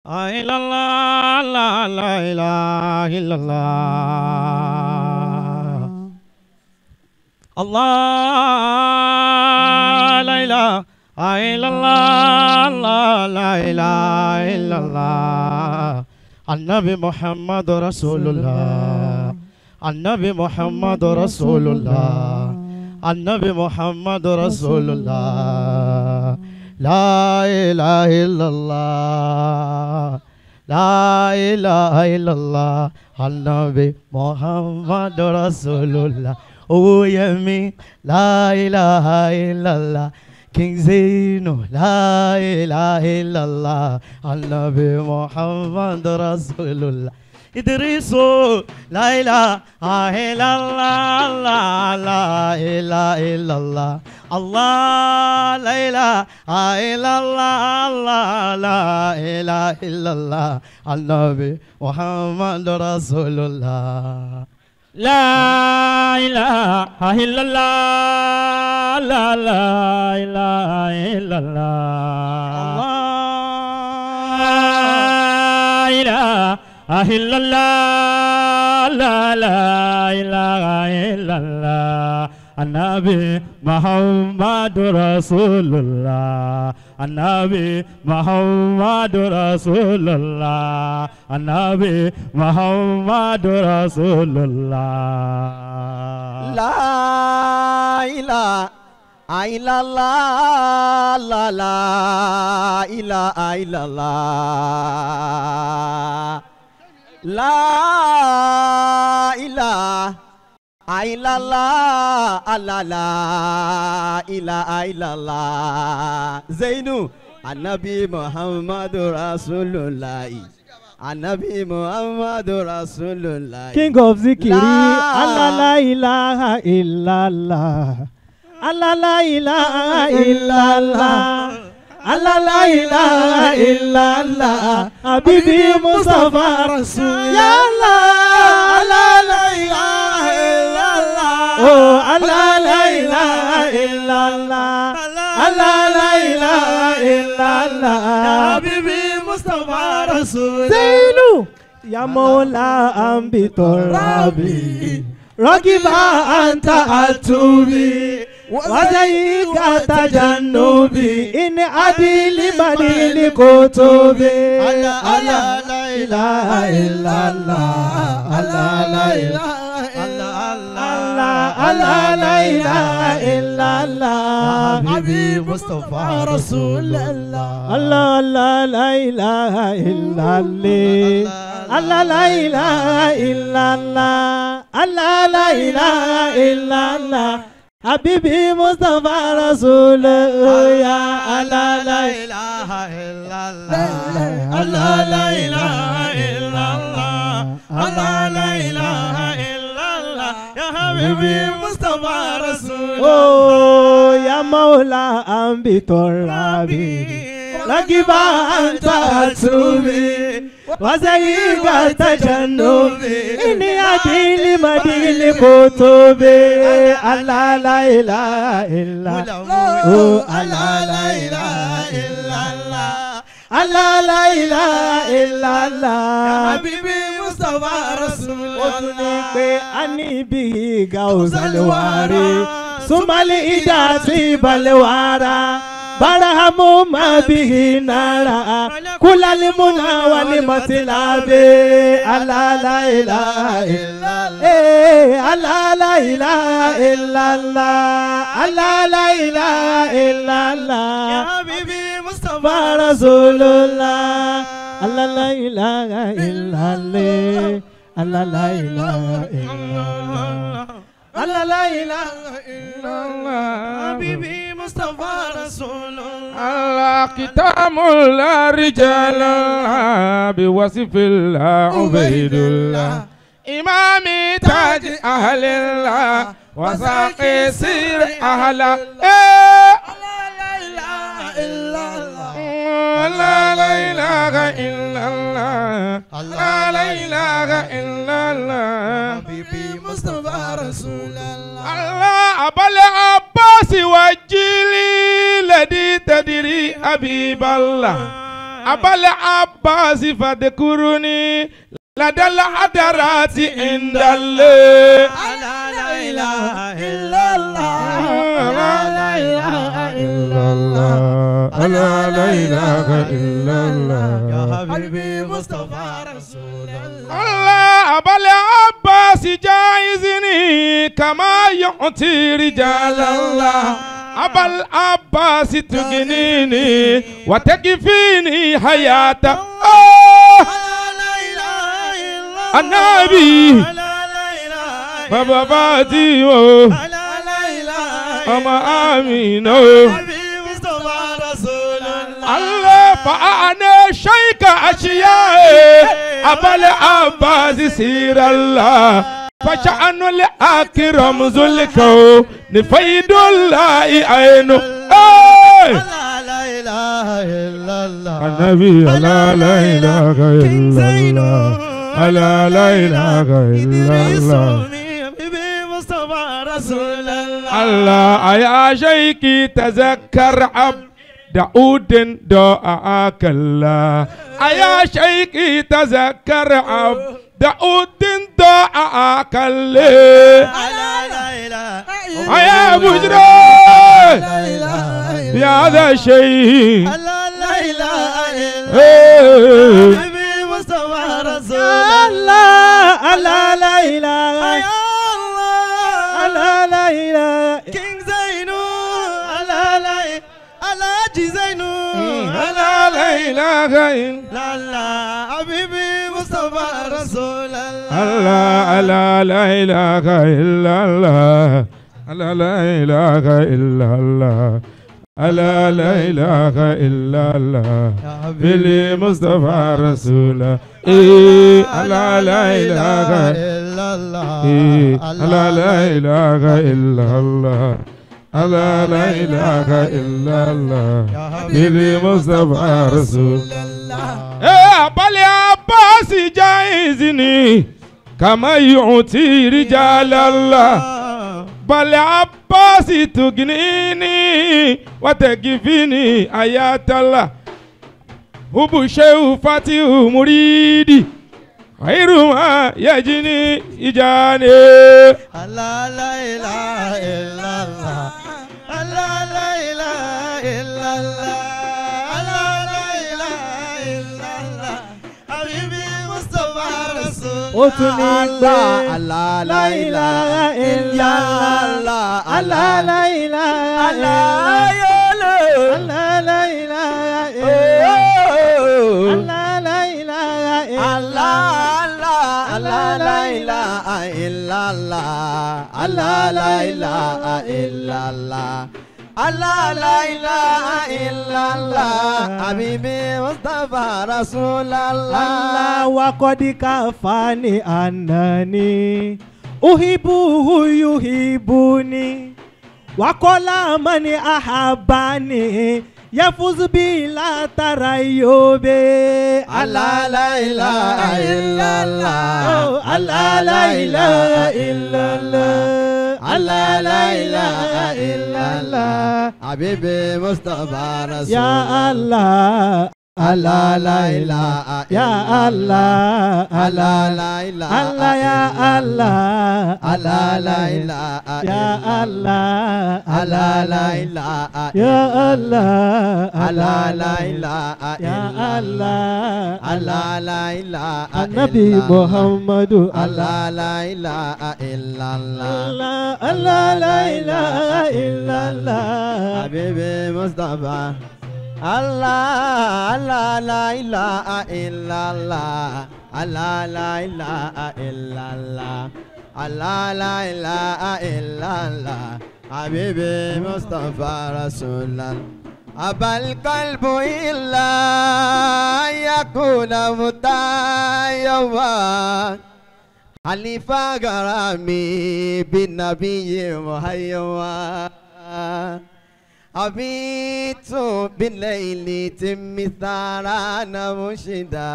illallah, la ilaha illallah. Allah, la ilaha illallah, la ilaha illallah. An-Nabi Muhammad Rasulullah, An-Nabi Muhammad Rasulullah, An-Nabi Muhammad Rasulullah. La ilaha illallah, la ilaha illallah. An-Nabi Muhammad Rasulullah. Oh yemi, la ilaha illallah. King Zainu, la ilaha illallah. An-Nabi Muhammad Rasulullah. Idrisu, la ilaha illallah, la ilaha illallah. Allah, la ilaha illallah, la ilaha illallah. An-Nabi Muhammad Rasulullah. La ilaha illallah, la ilaha illallah. La ilaha illallah, la ilaha illallah. An-Nabi Muhammad Rasulullah, An-Nabi Muhammad Rasulullah, An-Nabi Muhammad Rasulullah. La ilaha illallah, la ilaha illallah. La ilaha illallah, la ilaha illallah. Zainu, An-Nabi Muhammad Rasulullah, An-Nabi Muhammad Rasulullah. King of Zikiri, Allah la ilaha illallah, Allah la ilaha illallah, Allah la ilaha illallah. Habibi Mustafa Rasul, ya Allah, Allah la ilaha illallah. Oh, Allah la ilaha illallah, Allah la ilaha illallah. Habibi Mustafa Rasul. Zainu, ya Mawla Ambitor Rabbi, Ragiba anta atubi, wazayika tajannubi, in adili madili kutubi. Allah la ilaha illallah, Allah la ilaha illallah, Allah la ilaha illallah. Habibi Mustafa Rasulullah. Allah la ilaha illallah, Allah la ilaha illallah, Allah la ilaha illallah. Habibi Mustafa Rasulullah. Allah la ilaha illallah, Allah la ilaha illallah, Allah la ilaha illallah. Ya Habibi Mustafa Rasulullah. Oh, ya Mawla Ambitor Rabbi, Ragiba anta atubi, wazayika tajannubi, inni adili madili kutubi. Allah la ilaha illallah, oh Allah la ilaha illallah, Allah la ilaha illallah. Habibi Mustafa Rasulullah. Ani bi gauzalwari, sumali idati balwara, barahamu ma bihi nara, kulali muna wali matilabe. Allah la ilaha illallah, Allah la ilaha illallah, Allah la ilaha illallah. Ya Habibi Mustafa Rasulullah. Allah la ilaha illallah, Allah la ilaha illallah, Allah la ilaha illallah. Habibi Mustafa Rasulullah. Allah kitamul rijal biwasifillah ubaidullah, imami taj ahlillah, wasaqi sir ahla. Allah la ilaha illallah, Allah la ilaha illallah. Habibi Mustafa Rasulullah. Allah abal Abbas wajili ladi tadiri Habiballah, أبا العباس فاذكرني لدى الحضرات عند الله لا إله إلا الله لا إله إلا الله لا إله إلا الله يا حبيبي مصطفى رسول الله الله أبا العباس جايزني كما يعطي رجال الله أبا العباس تغنيني وتكفيني حياة النبي بابا فاتيو أما آمين الله فأنا شيك أشياء أبا العباس سير الله فشأن الأكرم ذلكو نفيد الله عينه لا إله إلا الله النبي لا إله إلا الله لا إله إلا الله حبيبي مصطفى رسول الله الله يا شيخي تذكر عبد داود دعاك الله يا شيخي تذكر عبد داود دعاك الله يا بجرى بهذا الشيء لا إله إلا حبيبي مصطفى رسول الله الله لا إله الله لا إله كينج زينو الله جي زينو لا إله إلا الله حبيبي مصطفى رسول الله لا إله إلا الله لا إله إلا الله لا إله إلا الله بلي مصطفى رسول لا إله إلا الله لا إله إلا الله لا إله إلا الله بلي مصطفى رسول الله بل عباس جايزني كما يعطي رجال الله بل عباس تغنيني وتكفيني آيات الله هو شيء فاتي مريدي خير ما يجني إجاني لا إله إلا الله لا إله إلا الله لا إله إلا الله حبيبي مصطفى رسول الله لا إله إلا الله لا إله لا إلا الله لا إله إلا الله لا إله إلا الله حبيبي مصطفى رسول الله وقد كفاني أنني أحبه يحبني وقال من أحبني يفوز بلا تريب الله لا إله إلا الله لا إله إلا الله الله لا إله إلا الله حبيبي مصطفى رسول يا الله الله لا إله يا الله الله لا إله الله يا الله الله لا إله يا الله الله لا إله يا الله الله لا إله يا الله الله لا إله النبي محمد الله لا إله إلا الله الله لا إله إلا الله حبيبي مصطفى الله لا إله إلا الله الله لا إله إلا الله الله لا إله إلا الله حبيبي مصطفى رسول الله أبى القلب إلا أن يكون متيما حلف غرامي بالنبي محيوا أبيت بالليل مثاران مشدا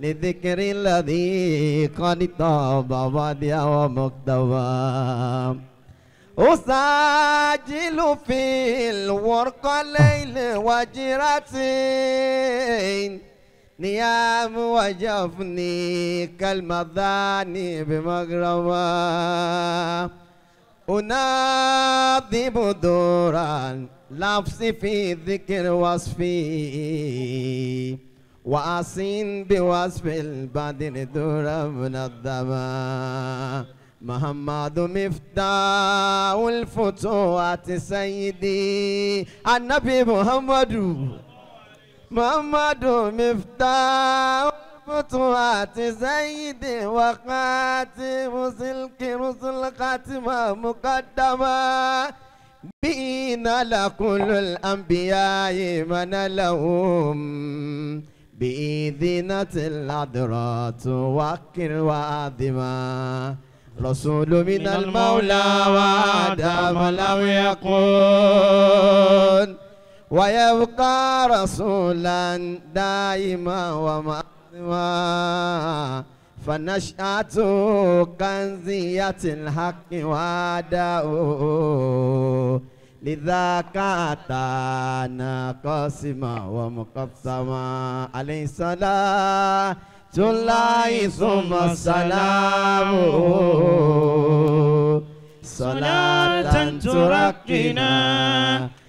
لذكر الذي قد طاب واديا ومكتوى أساجل في الورق ليل وجرتين نيام وجفني كالمذاني بمغربا أناضب دورا لفظي في ذكر وصفي وأصين بوصف البدن دورا من الدماء محمد مفتاح الفتوحات سيدي النبي محمد مفتاح الفتوحات سيدي وخاتم سلك رسل خاتمة مقدمة بين لكل الأنبياء من لهم بإذنة العذرات وكر وعظما رسول من المولى وآدم لم يكن ويبقى رسولا دائما ومعظما فنشأة كنزية الحق واداؤه لذاك أتانا قاسما ومقسما عليه الصلاة الله ثم سلام صلاة ترقنا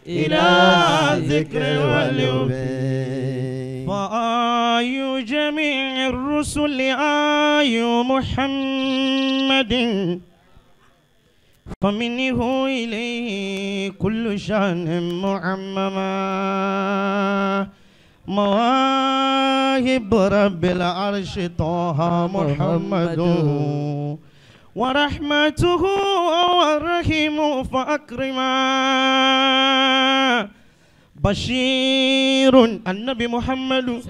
إلى ذكر واليوم فآي جميع الرسل آي محمد فمنه إليه كل شان معمما مواهب رب العرش طه محمد ورحمته والرحيم فأكرما بشير النبي محمد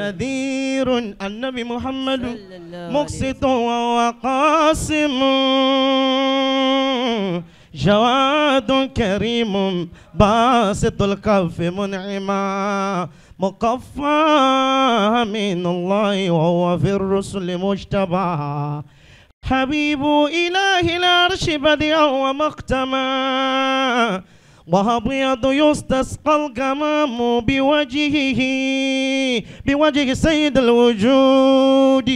نذير النبي محمد مقسط وقاسم جواد كريم باسط الكف منعما مقفى من الله وهو في الرسل مجتبى حبيب إله العرش بديع ومختما وأبيض يستسقى الغمام بوجه سيد الوجود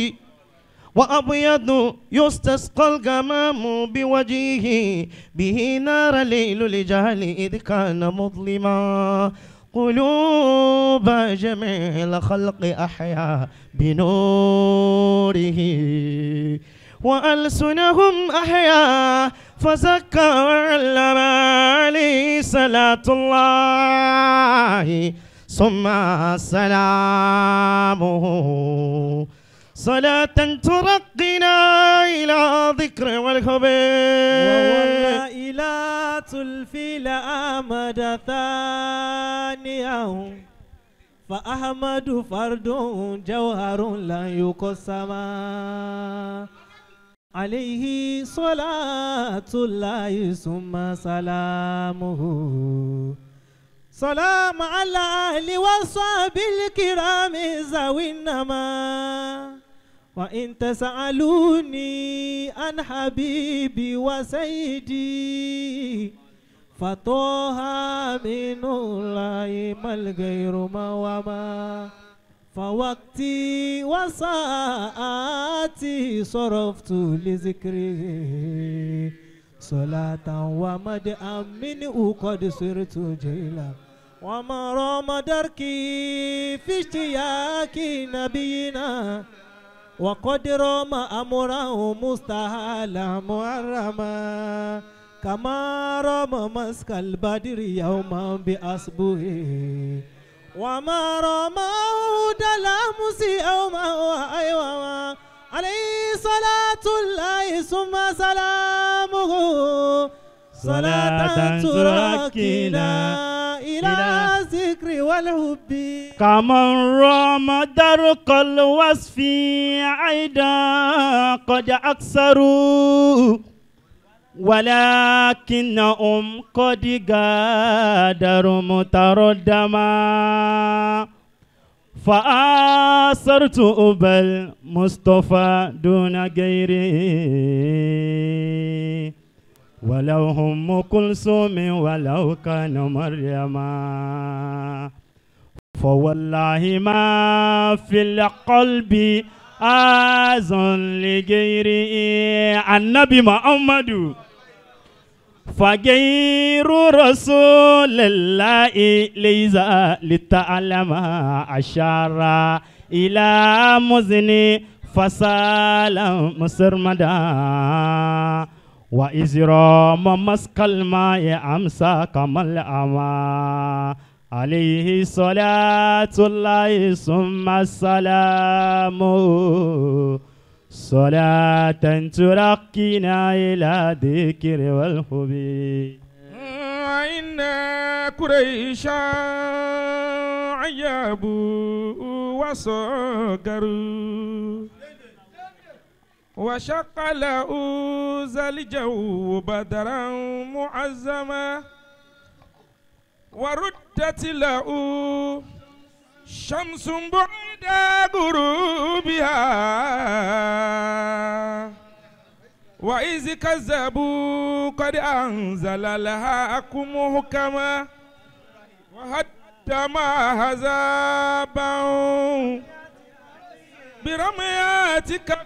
وأبيض يستسقى الغمام بوجهه به نار ليل الجهل إذ كان مظلما قلوب جميع الخلق أحيا بنوره وألسنهم أحيا فزكى وعلم عليه صلاة الله ثم سلامه صلاة ترقنا إلى ذكر والخبير إلى تلفي لأمد ثانيه فأحمد فرد جوهر لا يقسم عليه صلاة الله ثم سلامه سلام على أهل وصحب الكرام ذوي النما وإن تسألوني عن حبيبي وسيدي فطه من الله ما الغير ما وما فوقتي وساعاتي صرفت لذكره صلاة ومدعا منه قد صرت جيلا وما رام دركي في اشتياق نبينا وقد رام أمره مستحيلا محرما كما رام مسك البدر يوما بأصبه وما رماه دلامس يوما وأيوما عليه صلاة الله ثم سلامه صلاة تركنا إلى ذكر والحب كمن رام درق الوصف عيدا قد أكثروا ولكنهم قد غادروا متردما فآثرت أبا المصطفى دون غيره ولو هم كلثوم ولو كان مريما فوالله ما في القلب آذن لغير النبي محمد فغير رسول الله ليس لتعلم أشار إلى مزن فسال مسرمدا وإزرام مسك الماء أمسى كما الأما عليه صلاة الله ثم السلام صلاة ترقينا إلى ذكر والحب إن قريشا عيابوا وصغروا وشق له ذا الجو بدرا معزما وردت له شمس بعد غروبها وإذ كذبوا قد أنزل لها محكما وهدم أحزابا برمياتك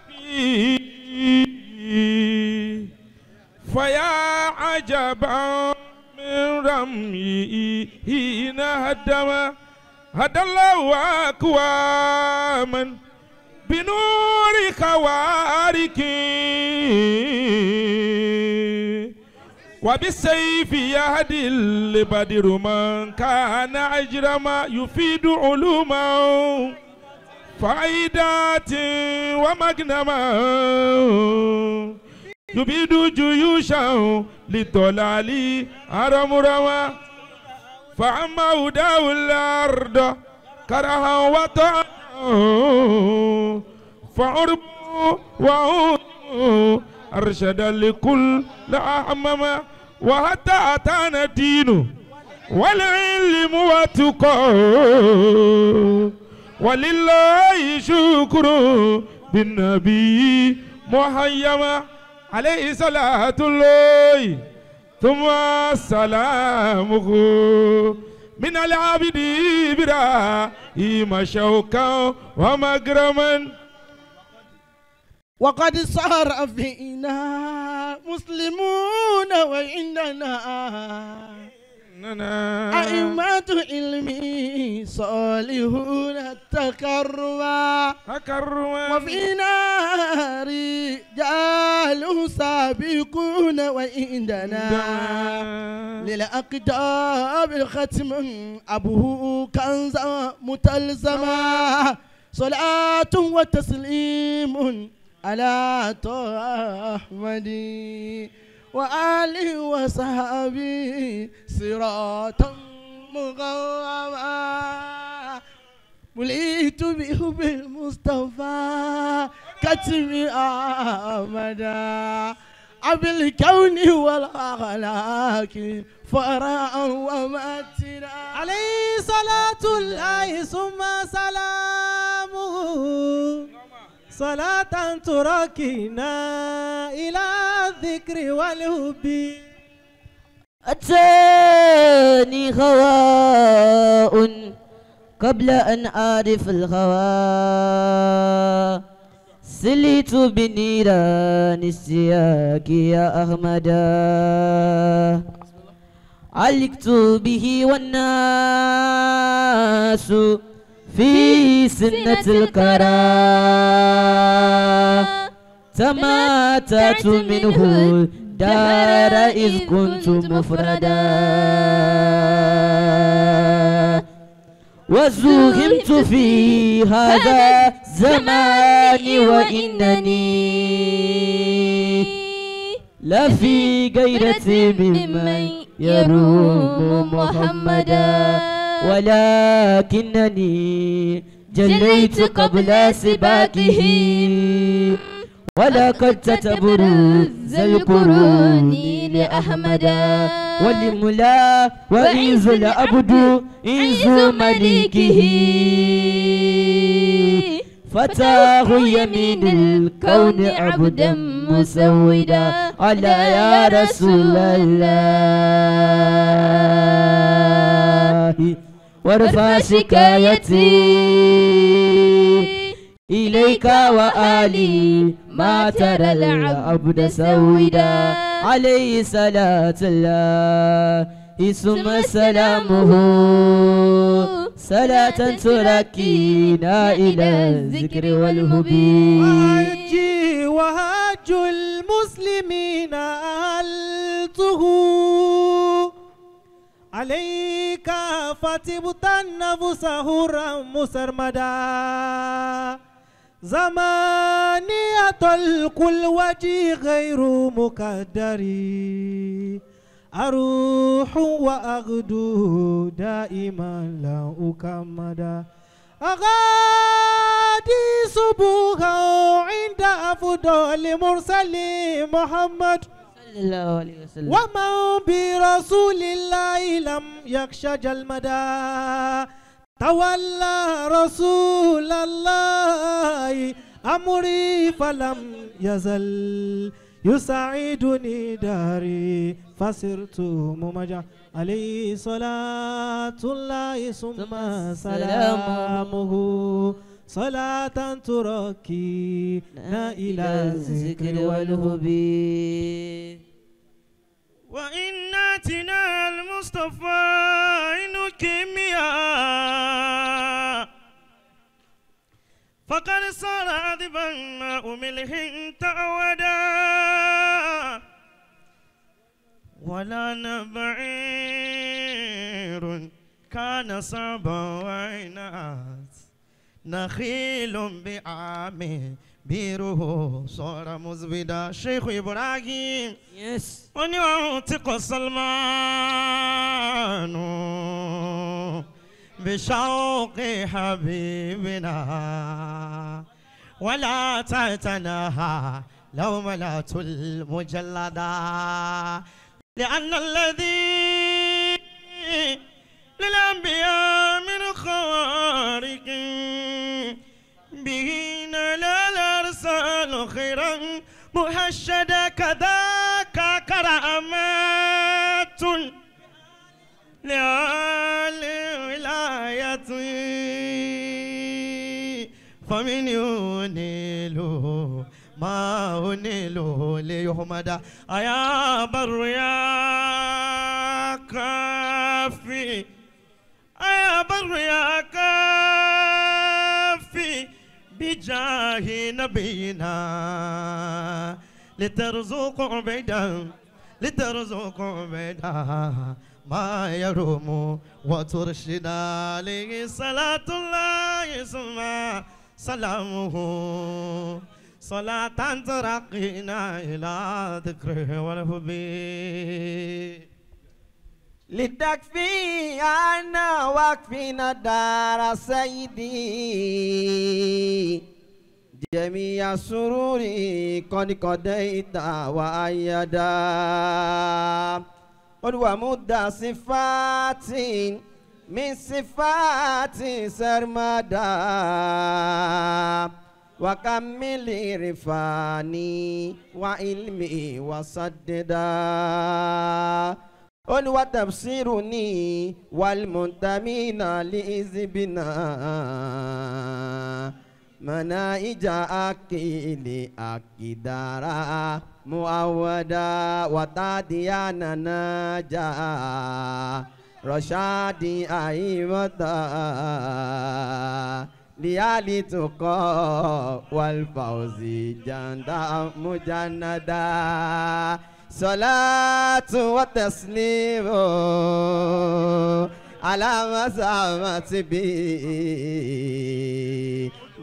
فيا عجبا من رميه هدم هدى الله أقواما بنور خوارك وبالسيف يهدي البدر من كان أجرما يفيد علوما فائدات ومغنما يبيد جيوشا للضلال أرمرما فأما هداه الأرض كرها وطعا فعربه وعوده أرشد لكل أعمما وحتى أتانا الدين والعلم والتقى ولله شكر بالنبي محيما عليه صلاة الله ثم سلامه من العبد إبراهيم شوكا ومكرما وقد صار فينا مسلمون وعندنا أئمة علمي صالحون تكرما وفينا رجال سابقون وعندنا للأقدام الختم أبوه كنز متلزما صلاة وتسليم على طه أحمد وآله وصحبه صراطا مقوما ملئت بحب المصطفى كتم أمدا أبي الكون والأخلاق فرعا ومتنا عليه صلاة الله ثم سلامه صلاة تركنا إلى الذكر والهب أتاني هواء قبل أن أعرف الهوى سليت بنيران السياق يا أحمدا علقت به والناس في سنة الكرى تماتت منه دار إذ كنت مفردا وزوهمت في هذا الزمان وإنني لفي غيرتي ممن يروم محمدا ولكنني جليت قبل سباقه ولقد تتبرز القرون لأحمدا ولملا وإنز العبد إنز مليكه فتاه يمين الكون عبدا مسودا على يا رسول الله وارفع شكايتي إليك وآلي ما ترى العبد سودا عليه صلاة الله ثم سلامه صلاة تركينا إلى الذكر والهبي وحجي وحج المسلمين أهلته عليك فتبت النفس هرا مسرمدا زمانية الكل وجه غير مقدري أروح وأغدو دائما لا أكمدا أغادي صبوها عند أفضل مرسل محمد صلى الله عليه وسلم ومن برسول الله لم يخش جلمدا تولى رسول الله أمري فلم يزل يساعدني داري فصرت ممجا عليه صلاة الله ثم سلامه صلاة تركينا إلى الذكر والهبي وإن آتنا المصطفى نكميا فقد صار عذبا ماء ملح تعودا ولا نبعير كان صعبا وعنات نخيل بعامه بيره صار مزبدا شيخ إبراهيم ونعتق سلمان بشوق حبيبنا ولا تعتناها لو ملأت المجلدا لأن الذي للأنبياء من خوارق به نال الأرسال خيرا محشدا كذاك كرامات لآل ولاية فمن ينيل ما أنيل ليحمد أيا بر يا كافي أيا بر يا كافي بجاه نبينا لترزق عبيدا ما يروم وترشد عليه صلاة الله ثم سلامه صلاة ترقينا إلى ذكره والهبي لتكفي عنا واكفينا دار سيدي جميع سروري قد قضيت وأيدا ومدى صفات من صفات سرمدا وكمل رفاني وعلمي وسددا وتبصرني والمنتمين لإذبنا منائج أكيد أكيدارا مؤودا وتاديانا نجا رشادي أيمتا ليالي تقى والفوز جندا مجندا صلاة وتسليم على مسامة بي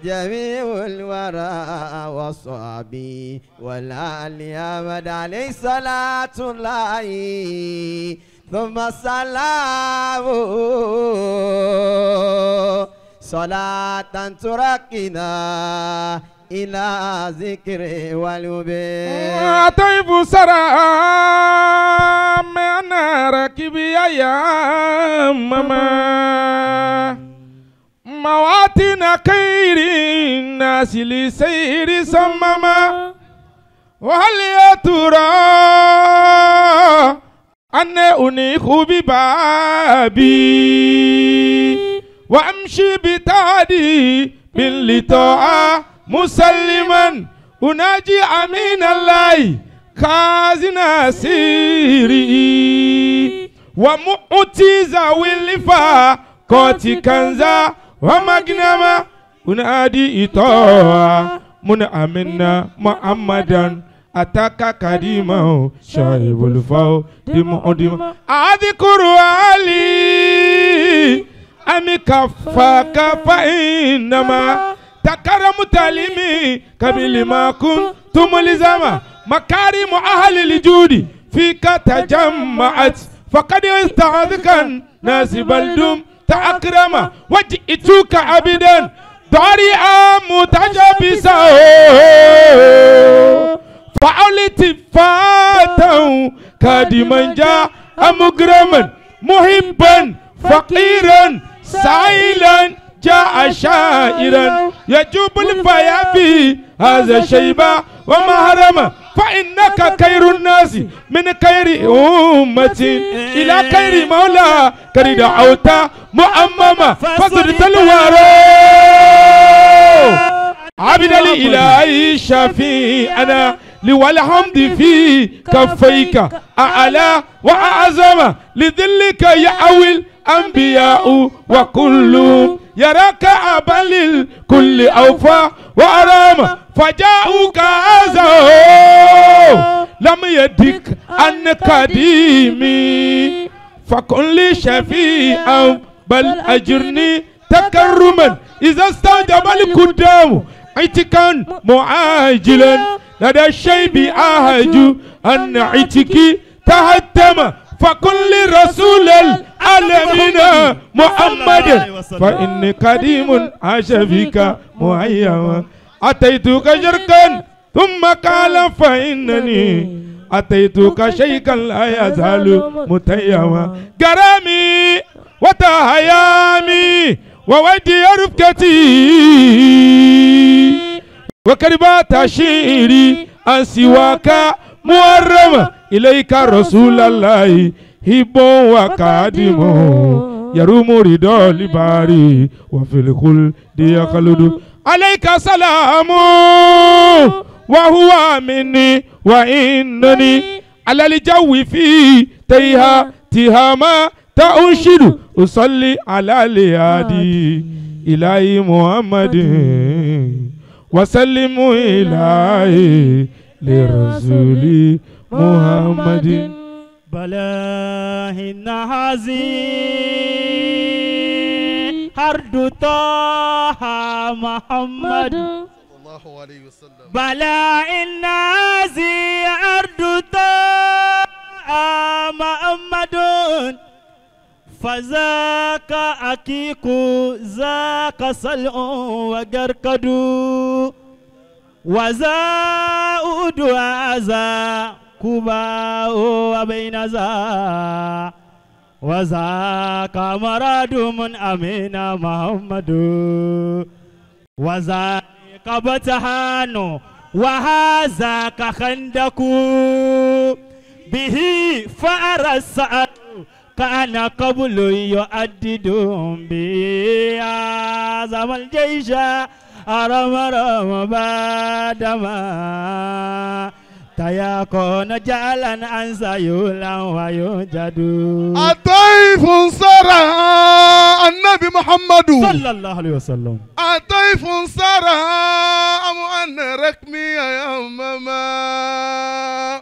جميع الورى وصحبي والآل أبد عليه صلاة الله ثم سلام صلاة تركنا إلى ذكر والوبي طيب سلام أنا راكب يا ماما مواتنا خير الناس لسير سمما وهل يا ترى أنا أنيخ ببابي وأمشي بتعدي باللطاعة مسلما أناجي أمين الله خازن سيري ومؤتي ذوي اللفا قوتي كنزا ومغنما أنادي إطاعة من أمنا محمدا أتاكا كريما شايب الفاو دموديما أذكر علي أمي كفاك فإنما تكرم تعليمي كبير ما كنتم لزما مكارم أهل الجود فيك تجمعت فقد استعذك ناس بلدم تأكرم وجئتك عبدا ضارئا متجبسا فعلت فاتا كادما جاء مغرما محبا فقيرا سائلا جاء شائرا يجوب الفيافي هذا شيبا ومهرما فإنك خير الناس من خير أمة إلى خير مولا كريد أوتا مؤمما فصرت الورى عبد الإله شفيعنا لوالحمد في كفيك أعلى وأعظم لذلك يأوي الأنبياء وكلهم يراك أبا للكل أوفى وأرام فجاءوك أزاو لم يدك أن قديمي فكن لي شفيعا بل أجرني تكرما إذا استوجب القدام عتكا معاجلا لدى الشيب أهج أن عتكي تهتم فكل رسول العالمين محمد فإني قديم عاش فيك مهيما أتيتك شركا ثم قال فإنني أتيتك شيكا لا يزال متيما كرامي وتهيامي وودي رفقتي وكربات شيري أن سواك محرم إليك رسول الله هبو وقادم يروم رضا لباري وفي الخلد يخلد عليك سلام وهو مني وإنني على الجو في تيها تهاما تأنشد أصلي على الهادي إلهي محمد وسلم إلهي لرسول محمد بلاه النهازي هرد طه محمد الله عليه وسلم بلاه النهازي هرد طه محمد فذاك أكيك ذاك صلع وقرقد وزاؤد وزا كوبا وبين ذا وذاك مراد من أمين محمد وذاك بتهان وهذاك خندق به فأرى السعد كان قبل يؤددهم به عزم الجيش أرم رم بعدما تيكون جعلا أنسى يولا ويوجد الطيف سرى النبي محمد صلى الله عليه وسلم الطيف سرى أن ركمي يا ماما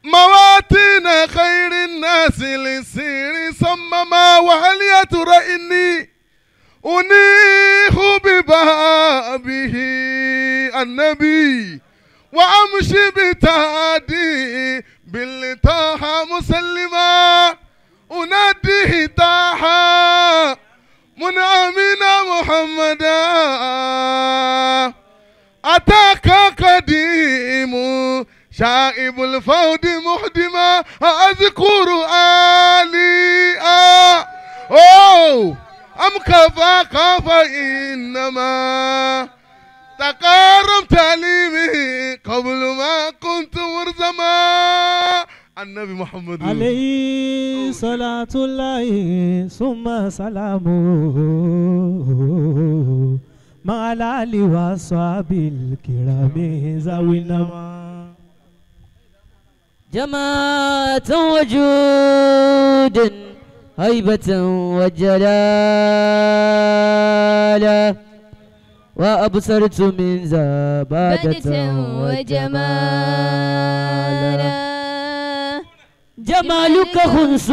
مواتين خير الناس للسير صمما وهل يا ترى إني أنيخ ببابه النبي وأمشي بتادي باللطاحة مسلما أناديه طاحة من أمين محمدا أتاك قديم شائب الفود محدما أذكر آلي أم كفاك فإنما تقارب تعليمي قبل ما كنت مرزما. النبي محمد عليه صلاة الله ثم سلامه مع الآل وأصحاب الكرام ذوي النما. جماعة وجود هيبة وجلالة وأبصرت من زبادة وجمالا. جمالك خنس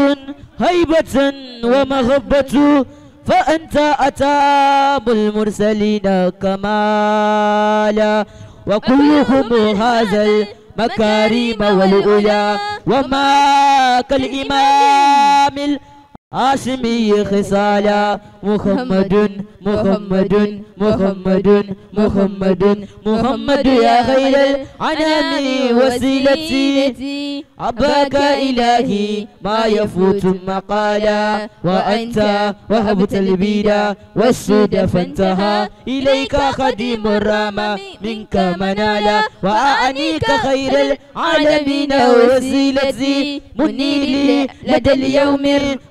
هيبة ومغبة فأنت أتاب المرسلين كمالا. وكلهم هذا المكارم والأولى وما كالإمام هاشمي خصالا. محمد محمد محمد محمد محمد يا خير الأنام وسيلتي عباك إلهي ما يفوت مقالا. وأنت وهبت البيدا والسود فانتهى إليك خديم الرامة منك منالا. وأعنيك خير العالمين وسيلتي منيلي لدى اليوم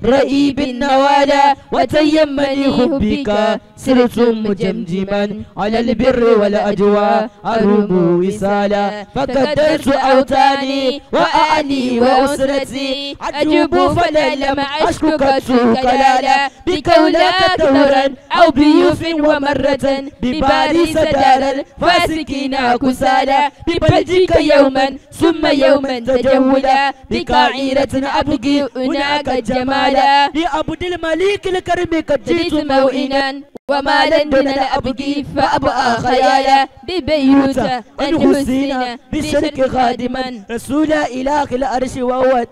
الرئيب النوالا. وتيمني حبك سرت مجمجما على البر والأجواء أروم وصالا. فقدرت أوطاني وأهلي وأسرتي أجوب فلا لم أشكك كلالا. بكولاك دورا أو بيوف ومرة بباريس دار الفاسقين كسالا. ببلجيك يوما ثم يوما تجولا بكعيرة أبقي هناك جمالا. لعبد الملك الكريم قد جئت موئنا وما لندن أبقي فأبقى خيالا. ببيوت أن حسين بشرك خادما رسول إله الأرش وهو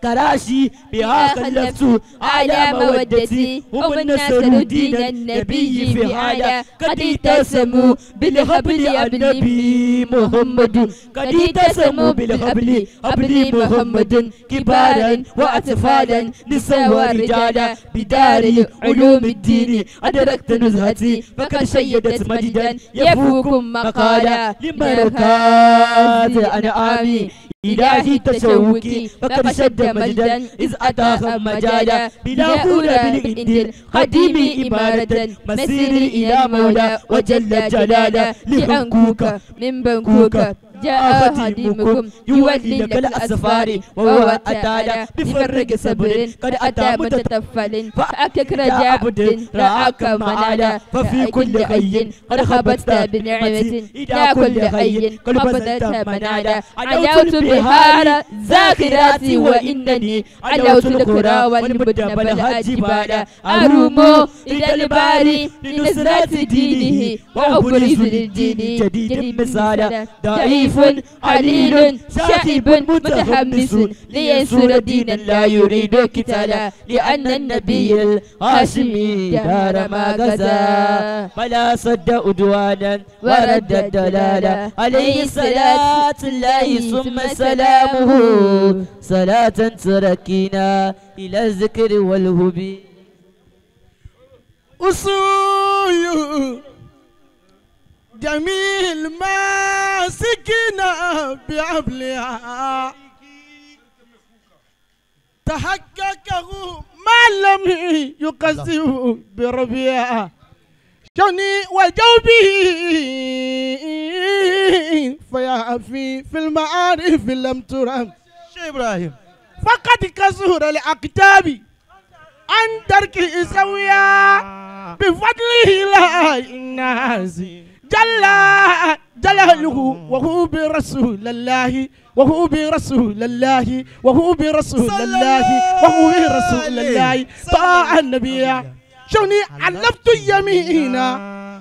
كراشي بها خلفت على مودتي هم النصر دين النبي في حالة. قد اتسموا بالهبل النبي محمد قد اتسموا بالهبل أبلي محمد كبارا وأطفالا نساء ورجالا. بدار علوم الدين أدركت نزهتي فقد شيدت مجدا يفوكم مقالا. لمركات أنعامي إلهي تشوكي فقد شد مجدا إذ أتاهم مجالا. بلا أولى بالإنديل قديمي إمارة مسيري إلى مولى وجل جلالا. لأنكوك من بنكوك جاء خديمكم يولي لك الأسفار وهو أتالا. بفرق صبر قد أتى متتفل فأكك رجاء عبد رعاك منالا. ففي كل حي قد خبت بنعمة إلى كل حي قد بذلت منالا. علوت بهار ذاكراتي وإنني علوت القرى والمدن الجبال. أروم إلى الباري لنصرة دينه وأبرز للدين جديد مثالا. ضعيف عليل شاخب متحمس لينصر دينا لا يريد قتالا. لأن النبي الهاشمي دار ما غزا فلا صد عدوانا ورد الدلالة. عليه صلاة الله ثم سلامه صلاة تركينا إلى الذكر والهبي. أصول جميل ما سكنا بعبلها تحققه ما لم يقسم بربيها. شني وجوبه فيا في المعارف لم ترم. شيخ إبراهيم فقد كسر الأكتاب عن ترك سويا بفضله لا الناس جلاله وهو برسول الله وهو برسول الله وهو برسول الله وهو برسول الله. طاع النبي شوني علفت يمينا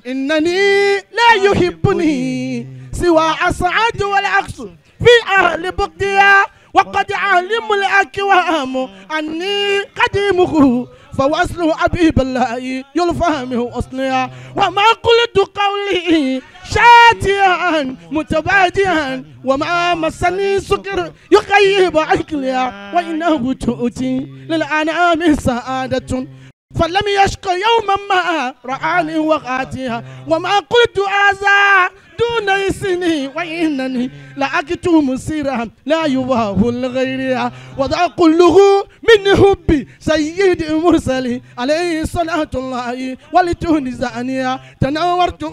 إنني لا يحبني سوى أسعد والعكس في أهل بقديا. وقد علم الأكوام أني قديمه فوصل حبيب الله يلفهمه أصليا. وما قلت قولي شاتيا متباديا وما مسني سكر يخيب عقليا. وإنه تؤتي للأنعام سعادة فلم يشق يوما ما رآني وقعتها وما قلت هذا دون إسني وإنني لأكتم سيرا لا يباه لغيرها وذا كله من حب سيد المرسلين عليه صلاة الله ولتهنزانيا تنورت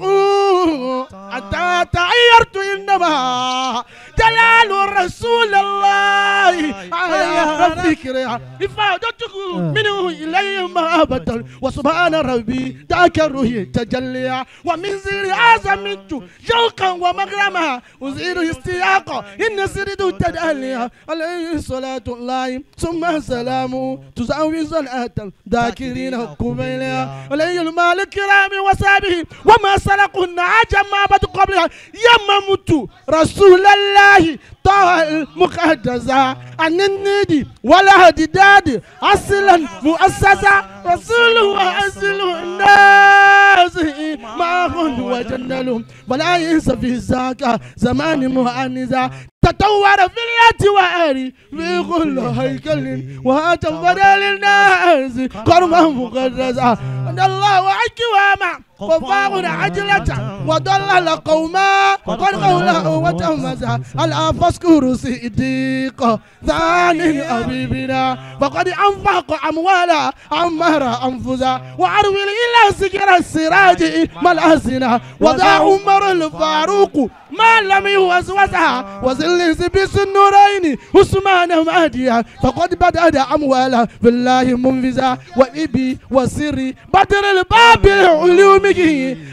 حتى تعيرت إنما جلال رسول الله على فكرها إفادته منه إليه مهابة وسبحان ربي ذاك الروح تجليا ومن زير عزمت شوقا ومغرما وزير استياقا إن سرد تداليا عليه صلاة الله ثم سلام تزاوي صلاة ذاكرين قبيلها عليه المال الكرام وصحبه وما سلقوا النعاج ما بد قبلها يممت رسول الله طه المقدسة عن الندي ولا هدداد أصلا مؤسسة رسول وأصل الناس ما هن وجنلهم ولا ينسى في ذاك زمان مؤنزة تطور في الأتوار في كل هيكل وتنفر للناس قرما مقدسة أن الله أكواما وفاغ عجلة وضلل قوما قد قوله وتمزا الأفسكر صديق ثاني أبيبنا فقد أنفق أموالا أمر أنفسا وعروي إلى سكر السراج ملأسنا وذا عمر الفاروق ما لم يوسوسها وزل بس النورين عثمان مهديا فقد بدأت أموالا بالله منفذا وإبي وسري بدر الباب العلوم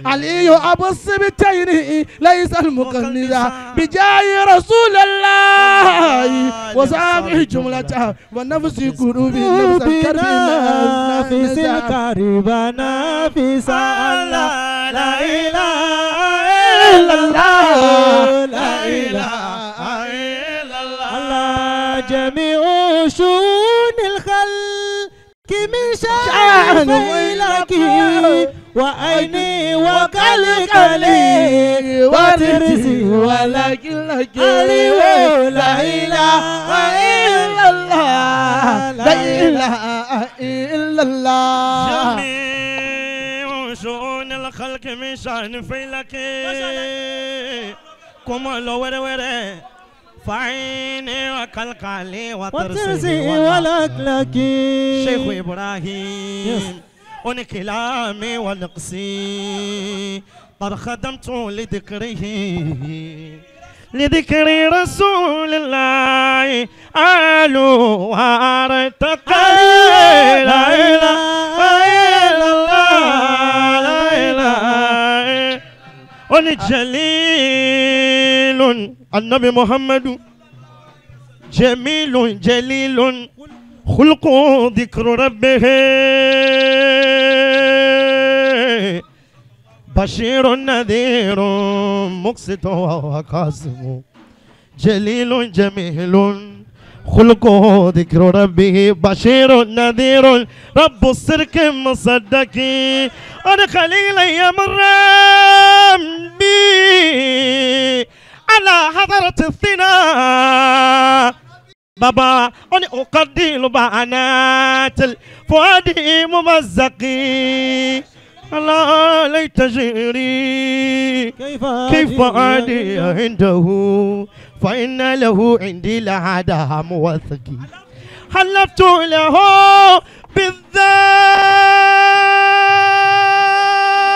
علي أبو السبتين ليس المقنذا بجاي رسول الله وصحبه جملتها والنفس قلوب نفس الكريم نفس الكريم نفس الله لا إله إلا الله لا إله إلا الله جميع شؤون الخلق من شأن فعلك وعيني وقلقلي وترسي ولكن لك لا إله إلا الله لا إله إلا الله جميع شؤون الخلق من شأن فعلك كما لو ورا فعيني وقلقلي وترسي ولكن شيخ إبراهيم ونكلامي ونقصي قد خدمت لذكر رسول الله آلو وارتقى لا إله إلا الله لا إله ونجليل النبي محمد جميل جليل خلق ذكر ربه بشير نذير مقسط وقاسم جليل جميل خلق ذكر ربه بشير نذير رب السرك مصدق أنا خليل يمر بي على حضرة الثناء بابا أنا أقدم بعنات الفؤاد ممزقي الله ليت جيري كيف عادي عنده فإن له عندي لعادها موثقي حلفت له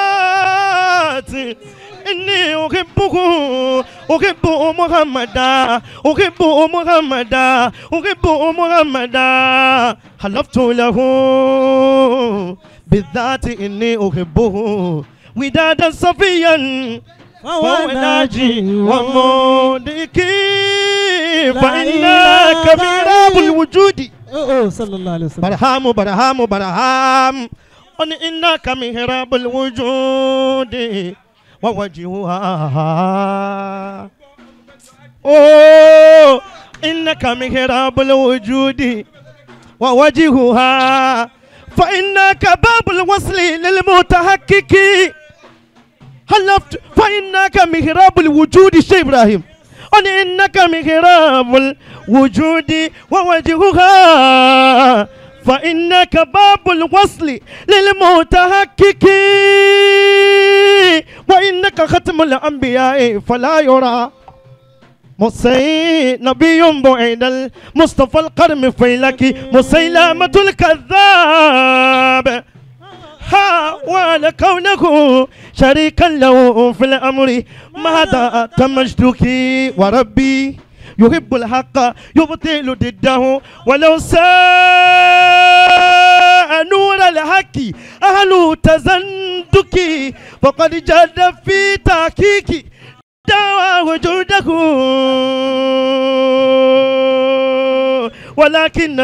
بالذات إني أحبه أحب محمدا أحب محمدا أحب محمدا حلفت له بالذات إني أحبه ودادا صفيا وهو ناجي ومودكي فإنك ميراب الوجود صلى الله عليه وسلم برهام برهام برهام إنك مهراب الوجود ووجهها إنك مهراب الوجود ووجهها فإنك باب الوصل للمتحقق حلفت فإنك مهراب الوجود شيخ إبراهيم إنك مهراب الوجود ووجهها فإنك باب الوصل للمتحقق وإنك ختم الأنبياء فلا يرى نبي بعيد المصطفى القرم فيلك مسيلمة الكذاب حاول كونه شريكا له في الأمر ماذا تمجدك وربي يحب الحق يبطل ضده ولو ساء نور الحق أهل تزندك فقد جد في تحقيق دعوى وجوده ولكن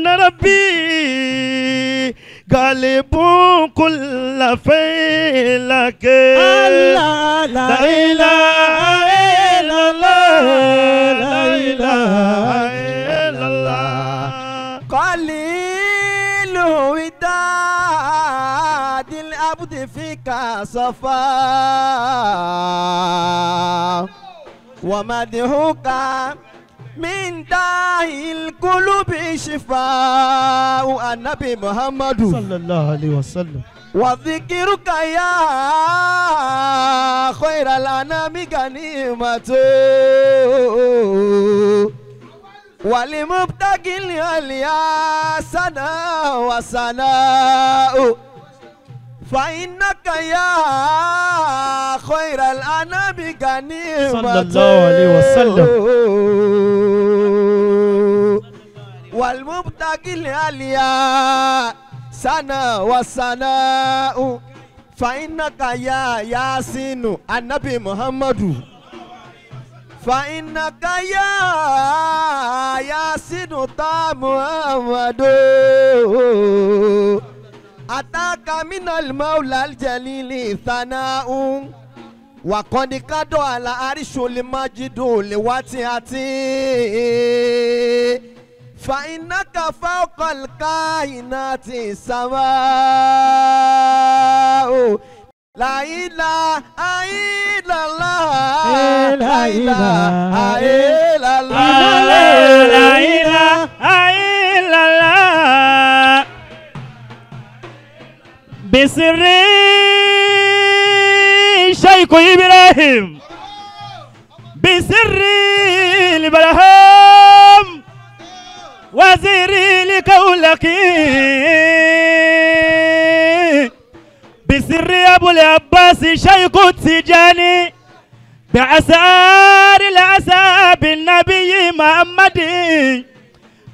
ربي غالب كل فعلك الله لا إله إلا الله لا إله إلا الله قليل وداد العبد فيك صفا ومدحك من داء القلوب شفاء النبي محمد صلى الله عليه وسلم وذكرك يا خير الأنام غنيمة ولمبتغي العليا سنا وسناء فإنك يا خير الأنام غنيمة صلى الله عليه وسلم والمبتغي العليا سنا وسناء فإنك يا ياسين النبي محمد فإنك يا ياسين محمد أتاك من المولى الجليل ثناء وقد قد على عرش المجد لواتياتي فإنك فوق الكائنات سماء لا إله إلا الله لا إله إلا الله لا إله إلا الله بسر شيخ إبراهيم بسر الإبراهيم وزيري لقولك بسر أبو العباس شيخ التجاني بأسعار الأساب النبي محمد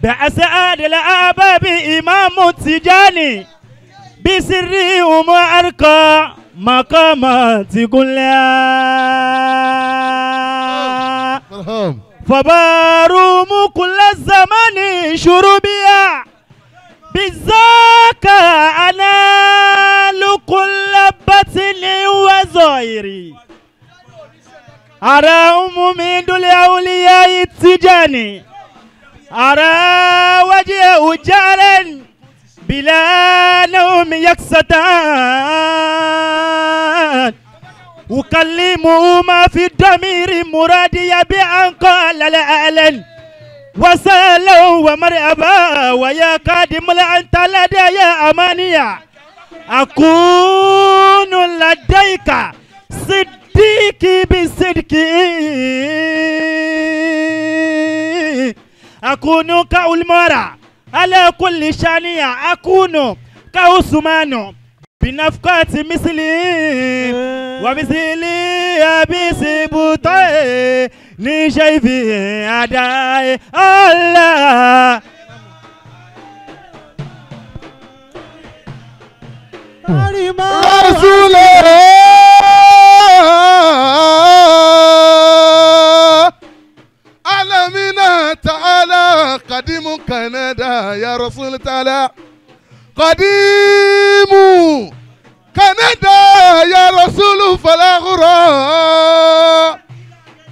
بأسعار الأباب إمام التجاني بسر ومعركة مقامات كلها فباروم كل الزمان شربيا بالذاك أنال كل بطن وظاهري أرى من دول أولياء التجاني أرى وجه جارا بلا نوم يكسدان أكلمه ما في الضمير مرادي بأن قال الأعلن وسأله ومرحبا ويا قادم لأنت لدي يا أمانية أكون لديك صديقي بصدقي أكون كالمرأة على كل شانية أكون كعثمان بنفقات مثلي ومثلي أبي بوطي نشاي في أداي الله رسول عالمنا تعالى قديم كندا يا رسول تعالى قديم كندا يا رسول فلا غرى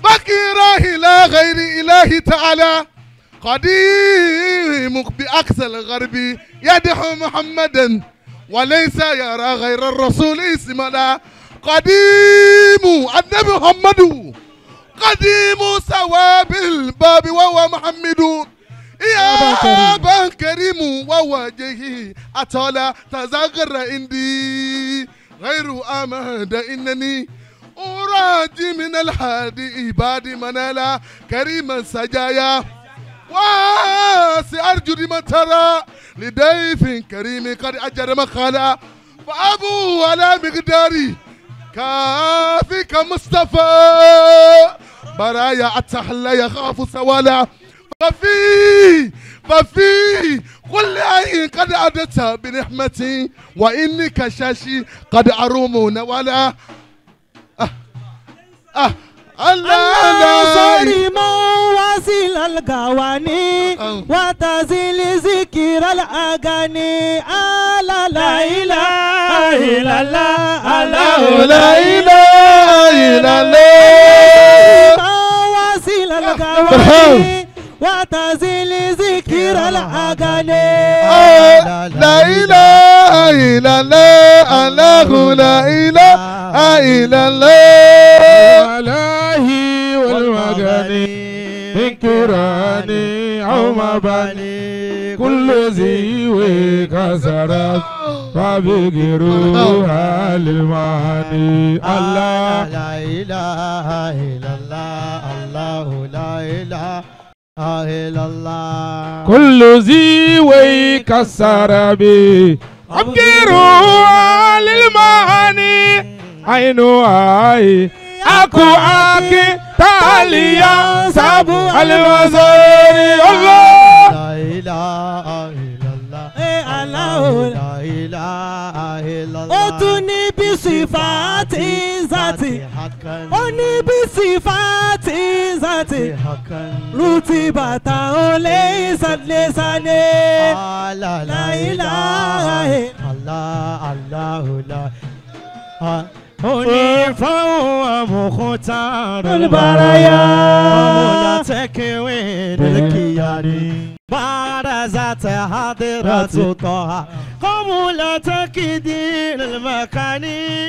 فكر إلى غير إله تعالى قديم بأقصى الغرب يدعو محمدا وليس يرى غير الرسول اسمنا قديم النبي محمد قديم ثواب الباب وهو محمد يا أبا كريم ووجهه أطال تزغر عندي غير أمد إنني أراجي من الهادي إباد منالا كريما سجايا وسأرجو لمن ترى لضيف كريم قد أجر مقالا فأبو على مقداري كافيك مصطفى برايا أتحلى يخاف سوالا ففي كل عين قد أدت بنحمتي وإني كشاشي قد أروم نوالا الله صارما واصل القواني وتزيل ذكر الأغاني لا إله إلا الله الله لا إله إلا الله واصل القواني وتزيل ذكر الأغاني لا إله إلا الله الله لا إله إلا الله عليه والمغني انكراني أو مباني كل ذي وكسرت فبقروها للمعاني الله لا إله إلا الله الله لا إله إلا الله كل ذي وكسر بي فبقروها للمعاني عينها أكو أكي تاليا سابو المزاري الله لا إله إلا الله لا إله إلا الله أتوني بصفات ذاتي أتوني بصفات ذاتي رتبة ليست لساني لا إله الله الله لا فهو مختار البرايا ولا تكوين الكيان بارزت حضرة طه قبل تكدير المكان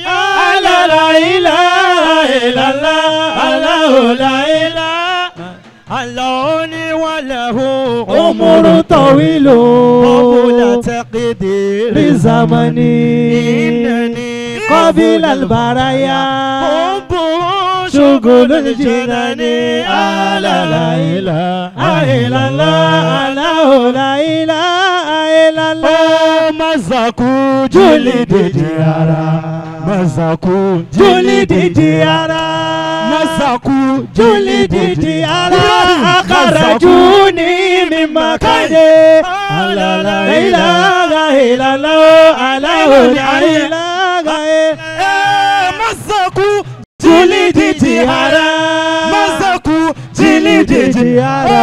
لا إله إلا الله الله لا إله اللون وله عمر طويل قبل تقدير زمني إنني قبل البرايا حبه شغل الجنان لا إله إلا الله لا إله إلا الله مزاكو جلد ديارا مزاكو جلد ديارا مزاكو جلد ديارا أخرجوني من مكاني لا إله إلا الله لا إله مزاكو جلد ديارا مزاكو جلد ديارا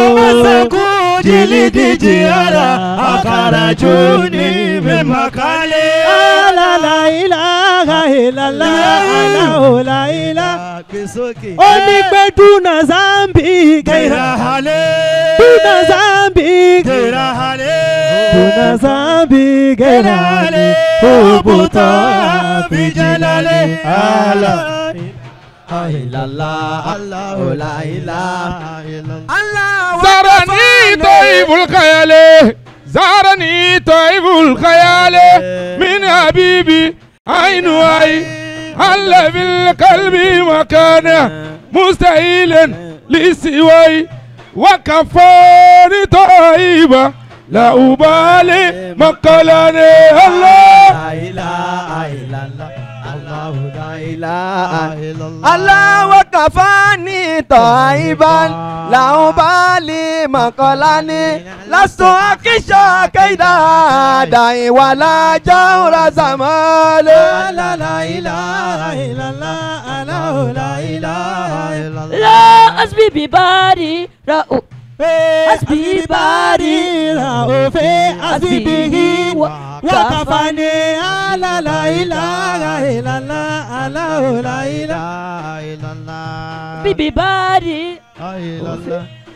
مزاكو جلد ديارا أخرجوني من مكاني لا إله إلا الله لا إله Oni pe duna zambi غير حالي duna zambi غير حالي duna zambi غير gera حالي obuta بجلالي إلا الله الله لا إله إلا الله زارني طيب الخيال زارني طيب الخيال من حبيبي عين عين هل بالقلب مكانه مستحيلا لسواي وكفاني طيبة لا أبالي مقالاني الله لا إله إلا الله الله لا إله إلا الله الله وكفاني طيبا لا أبالي مقالاني لست أكشى كيدا داي ولا جور زمان لا إله إلا الله لا إله إلا الله لا أسبي بباري رأو أسبي بباري رأوف أسبي به وكفاني لا إله إلا الله لا إله إلا الله بباري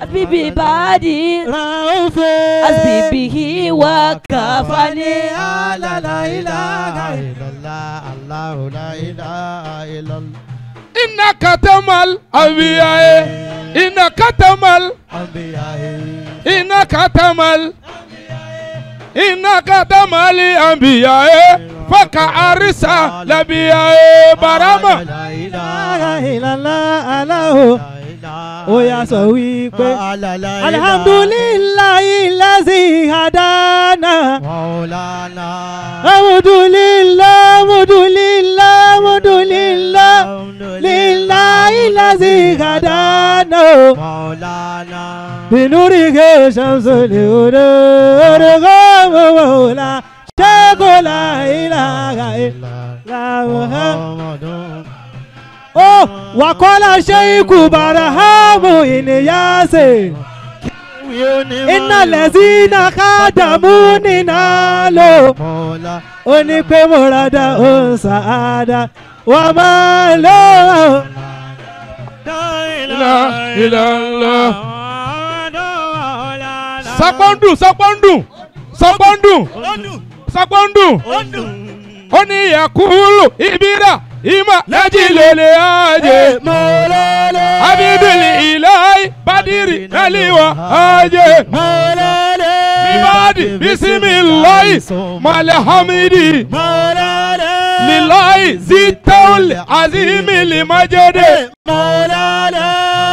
أسبي بباري رأوف أسبي به وكفاني لا إله إلا الله الله لا إله إلا الله إنك تمل أبيائي إنك تمل أنبيائي إنك تمل أنبياء فكأرسل الأنبياء برama. La ilaha illallah Allahu. Ó yá sọ wípé alhamdulillahi lazi hadana. Alhamdulillah, lillahi lazi hadana. Binurige shamsul huda, Maula, la ilaha illallah. Oh, wakola sheiku barahamu iniyase. Inna lazina kadamuni nalo. Oni pe morada on saada. Wa malo. La ilaha illallah. Sakwandu. Oni yakulu ibira. Ima najilele aje Maulana Abidul Ilahi Badiri Aliwa aje Maulana Bibadi Bismillahi Malhamidi Maulana Lillahi Zitaul Azimi Limajede Maulana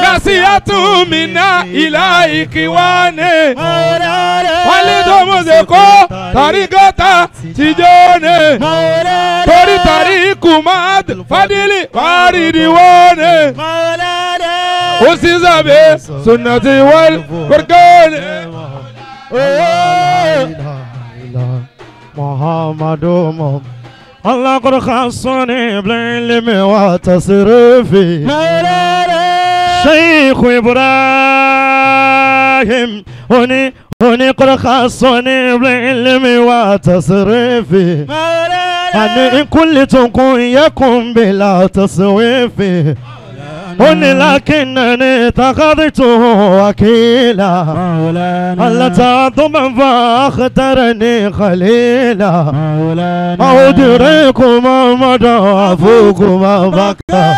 Nasiyatu Mina Ilahi Kiwane Maulana Walido Muzeko Tarigata Tijone Maulana Tori Tarikumad Fadili Faridi Wane Usizabe Sunnati wal Furqan Muhammadu Muhammad Allah qad khassani bil-ilmi wa tasrifi Shaykh Ibrahim هني قد خاصني بالعلم وتصريفي أن كل تكون يكون بلا تصويف هني لكنني اتخذته وكيلا الله تعظم فاخترني خليلا أدركم مدى أفوكم بكى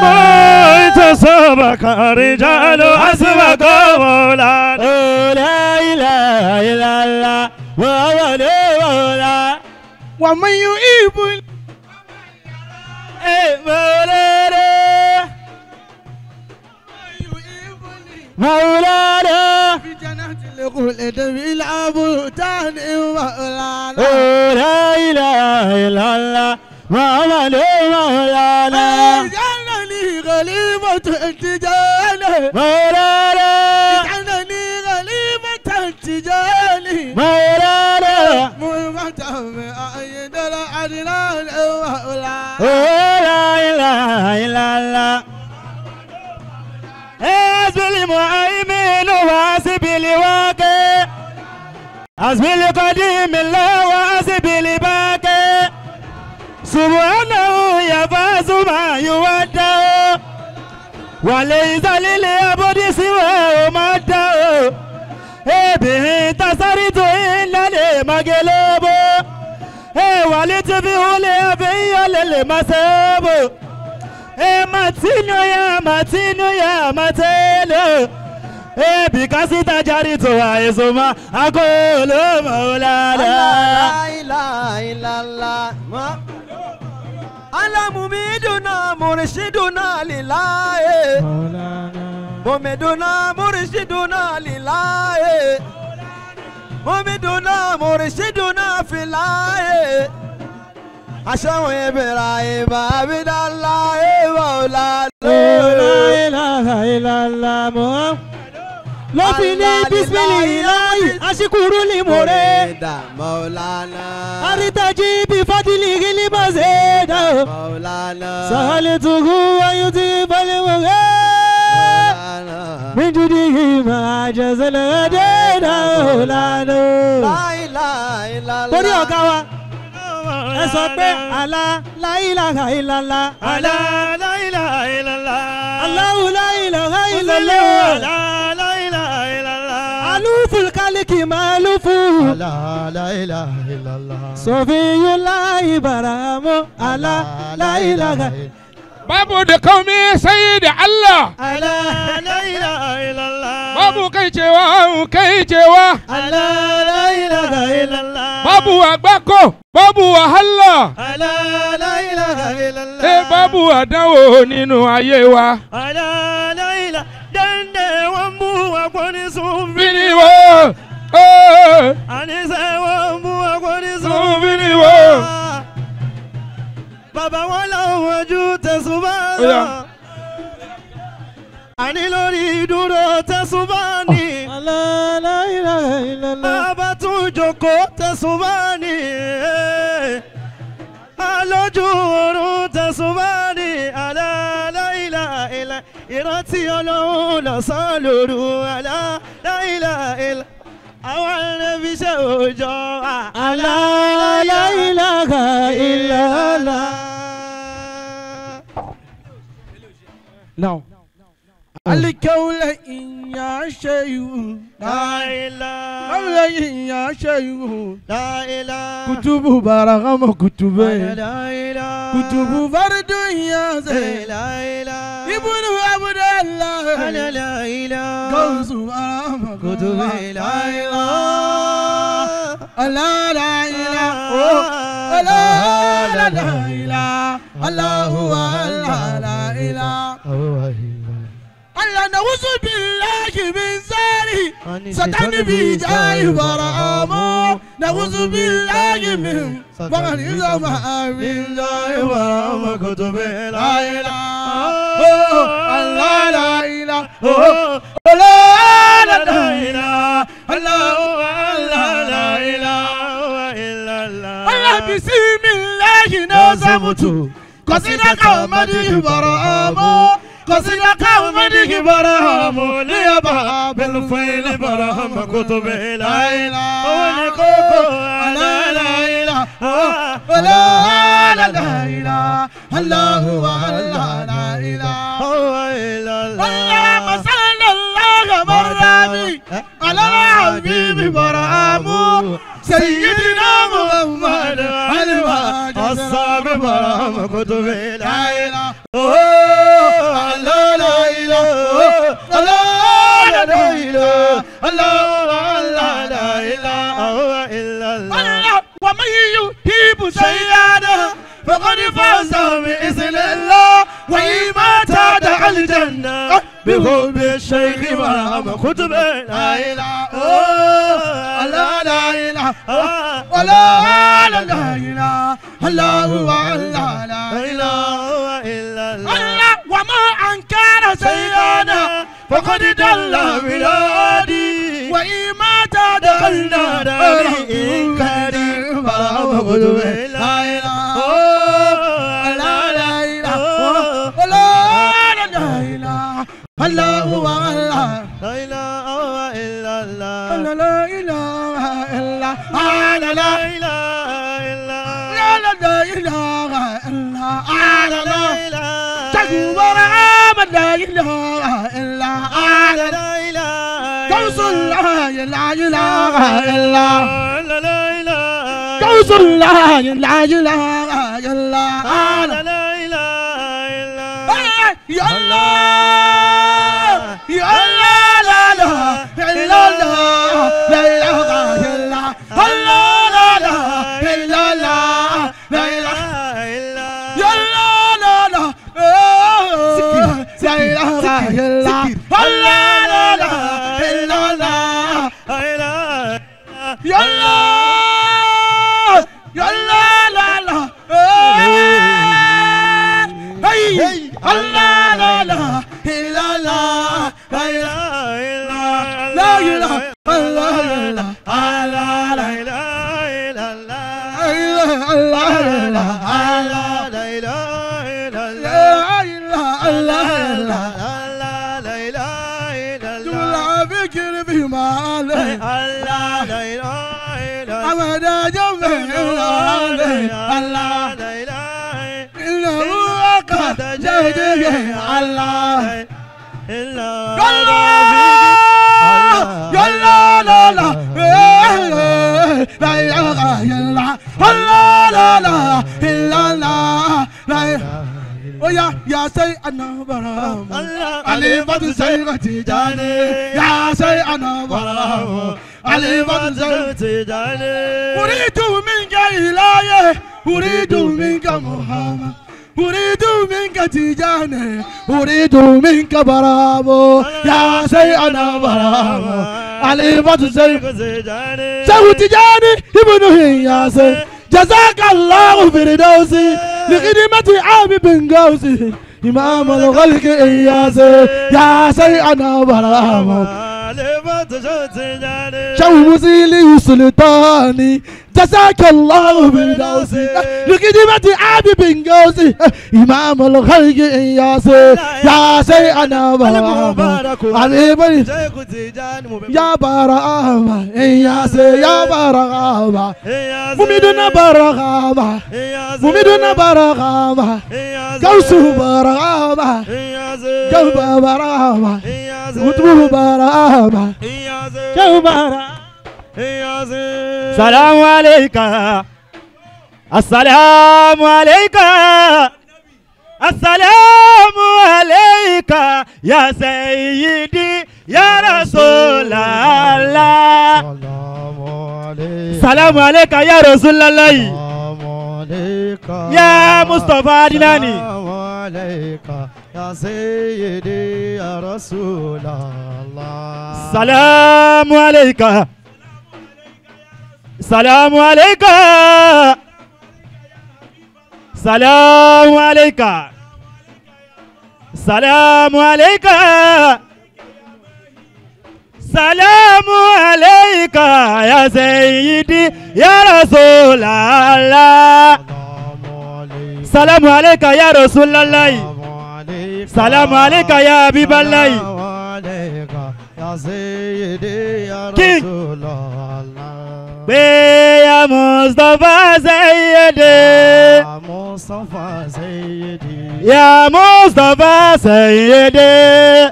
ما يتسابق رجال أسبق مولانا لا إله إلا الله محمد مولانا ومن يؤيب مولانا مولانا في جنات الخلد بالعبودان مولانا لا إله إلا الله محمد مولانا اجعلني غليمة التجاني مولانا اجعلني غليمة التجاني مولانا مهمة بأيد العدنان مولانا لا إله إلا الله حسب المؤمن وحسب الواقع حسب القديم الله وحسب الباقي سبحانه يفاز ما يودع وليس للعبد سواه مدع به تصرت إلا لمغلوب ولتبه لأبي للمساب matino ya matelo bikasi tajari to aizuma akolo maulana la ilaha illallah alamumiduna murshiduna lillahi mumiduna murshiduna lillahi mumiduna murshiduna fillahi Ashamu Ibrahim Abidallah Maulana La ilaha illallah Muhammad Lofili bismillahi ashkuru li murida Maulana Aritaji bi fadlihi li mazida Maulana Sahaltuhu wa yutibal Maulana Min judihi ma jazal adina Maulana La ilaha illallah Tori ọ̀gá wa ẹ sọ pé àlá la ilaha illallah àlá la ilaha illallah Allahu la ilaha illallah àlá la ilaha illallah aluful kálíkì màlúfù àlá la ilaha illallah sọfíyúláì bàràmù àlá la ilaha babu da kaumi sai da Allah لا إله إلا الله babu kai cewa لا إله إلا الله babu àgbákò babu wàhálà لا إله إلا الله babu àdánwò nínú ayé wa. لا إله dande wambu akwani Bini sumbi wo, anise wambu akwani Sumbi sumbi wo. baba wala waju tesubana Oya. ani lórí dúró tesubani La ilaha illallah. baba tún jókòó tesubani alójú oorun tesubani ala la ilaha illa ìrántí Ọlọ́run lọ́sàn lóru ala la ilaha illa àwọn ẹrẹ́bí ṣe òòjọ́ La ilaha illallah. Now. الكون إن يشيء لا إله قبل إن يشيء لا إله كتب برغم كتب لا إله كتب فرد يا زين لا إله ابن عبد الله أنا لا إله قوس برغم كتب لا إله لا لا إله لا لا لا إله الله هو الله لا إله الله نعوذ بالله من زاري ستن بجاه برامو نعوذ بالله من فقر زمان من جاه برامو كتب لا إله الله لا إله لا لا إله الله الله لا إله إلا الله الله بسم الله نزمت قصدك ومدي برامو قصدك ومدي برامو ليبا بالفيل برام كتب لا إله ونكوكو لا لا إله ولا لا إله الله هو الله لا إله إلا الله اللهم صل الله مرامي على الحبيب برامو سيدنا محمد الصاب برام كتب لا إله لا لا إله لا لا إله الله لا إله إلا الله ومن يحب سيئاته فقد فاز بإذن الله وإما تدع الجنة بحب الشيخ برام كتب لا إله لا لا إله ولا لا إله الله الله لا إله إلا الله وما أنكر سيئانا فقد دل بلادي وإما تدخلنا داري كريم برام كتب لا إله لا لا إله ولا لا إله الله هو الله لا إله إلا الله لا إله إلا الله لا إله إلا لا إله إلا لا إله تكبر لا إله إلا لا إله قوس الله لا إله إلا لا إله قوس الله لا إله إلا لا إله إلا يا الله يا الله لا إله إلا الله لا إله إلا الله لا إله إلا الله لا إله إلا يا الله لا إله إلا الله لا إله إلا الله يا الله يا الله لا لا الله لا لا إلا الله لا إله إلا لا إله إلا الله لا إله إلا الله لا إله إلا الله لا إله إلا الله فكر بما عليه الله لا إله إلا الله أبدا جمع الله لا إله إلا هو قد جهده الله إلا الله يا الله لا لا لا إله إلا الله لا لا إلا الله لا ó yá yà sẹ́yìn ànàbàrà àlèbàtú sẹ́yìn Tijani yà sẹ́yìn ànàbàrà àlèbàtú sẹ́yìn Tijani. Uridu minka ilaye uridu minka Muhammad. أريد منك تيجاني أريد منك برامو يا سيدنا برامو علي بطل سيو تيجاني ابنه يا سي جزاك الله فردوسي لخدمة عابي بن قوسي إمام الخلق إياسي يا سيدنا برامو شو مسيلي سلطاني جزاك الله بالدوسي لخدمة عابي بن قوسي إمام الخلق إياسي يا سيدنا برامو علي يا برامو إياسي يا برامو ممدنا برامو ممدنا برامو قوسه برامو جوب برامو قطبه برامو جوب برامو السلام عليك السلام عليك السلام عليك يا سيدي يا رسول الله السلام عليك يا رسول الله يا مصطفى عدناني يا سيدي يا رسول الله. السلام عليك السلام عليك السلام عليك السلام عليك السلام عليك يا سيدي يا رسول الله السلام عليك يا رسول الله السلام عليك يا حبيب الله يا سيدي يا رسول الله. يا مصطفى سيدي يا مصطفى سيدي يا مصطفى سيدي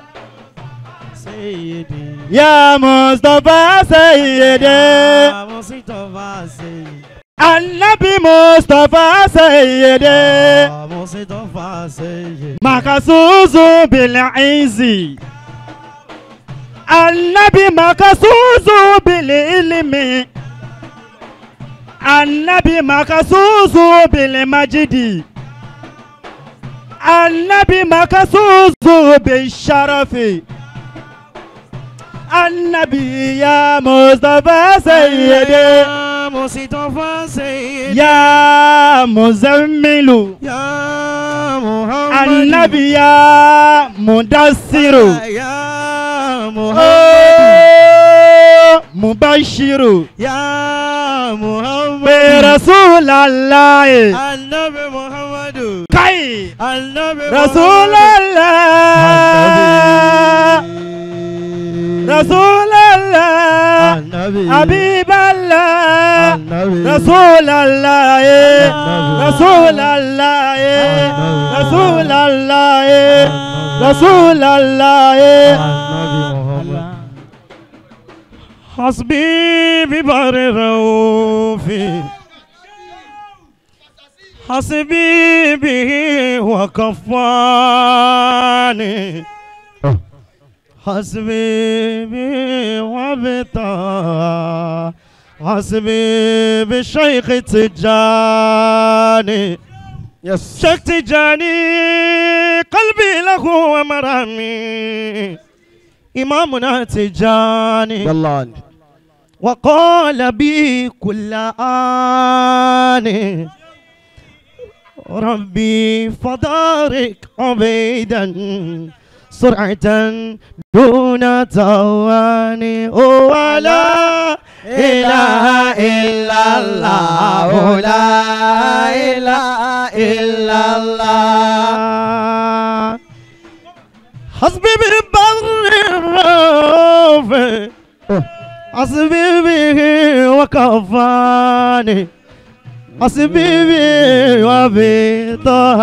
سيدي يا مصطفى سيدي يا مصطفى سيدي النبي مصطفى سيدي يا مصطفى سيدي مخصوص بالعز النبي مخصوص بالعلم النبي مخصوص بالمجد النبي مخصوص بالشرف النبي يا مصطفى سيدي يا مصطفى سيدي يا مزمل يا محمد النبي يا مدثر يا محمد مبشر يا محمد رسول الله النبي محمد كاي النبي رسول الله رسول الله النبي حبيب الله النبي رسول الله رسول الله رسول الله رسول الله محمد حسبي ببر الروفي حسبي به وكفاني حسبي به وبطا حسبي بالشيخ تجاني شيخ تجاني قلبي له ومرامي إمامنا تجاني يلا وقال بي كل آن ربي فدارك عبيدا سرعة دون تواني ولا إله إلا الله لا إله إلا الله حسبي بالبر الرافع حسبي به وكفاني حسبي به وبطه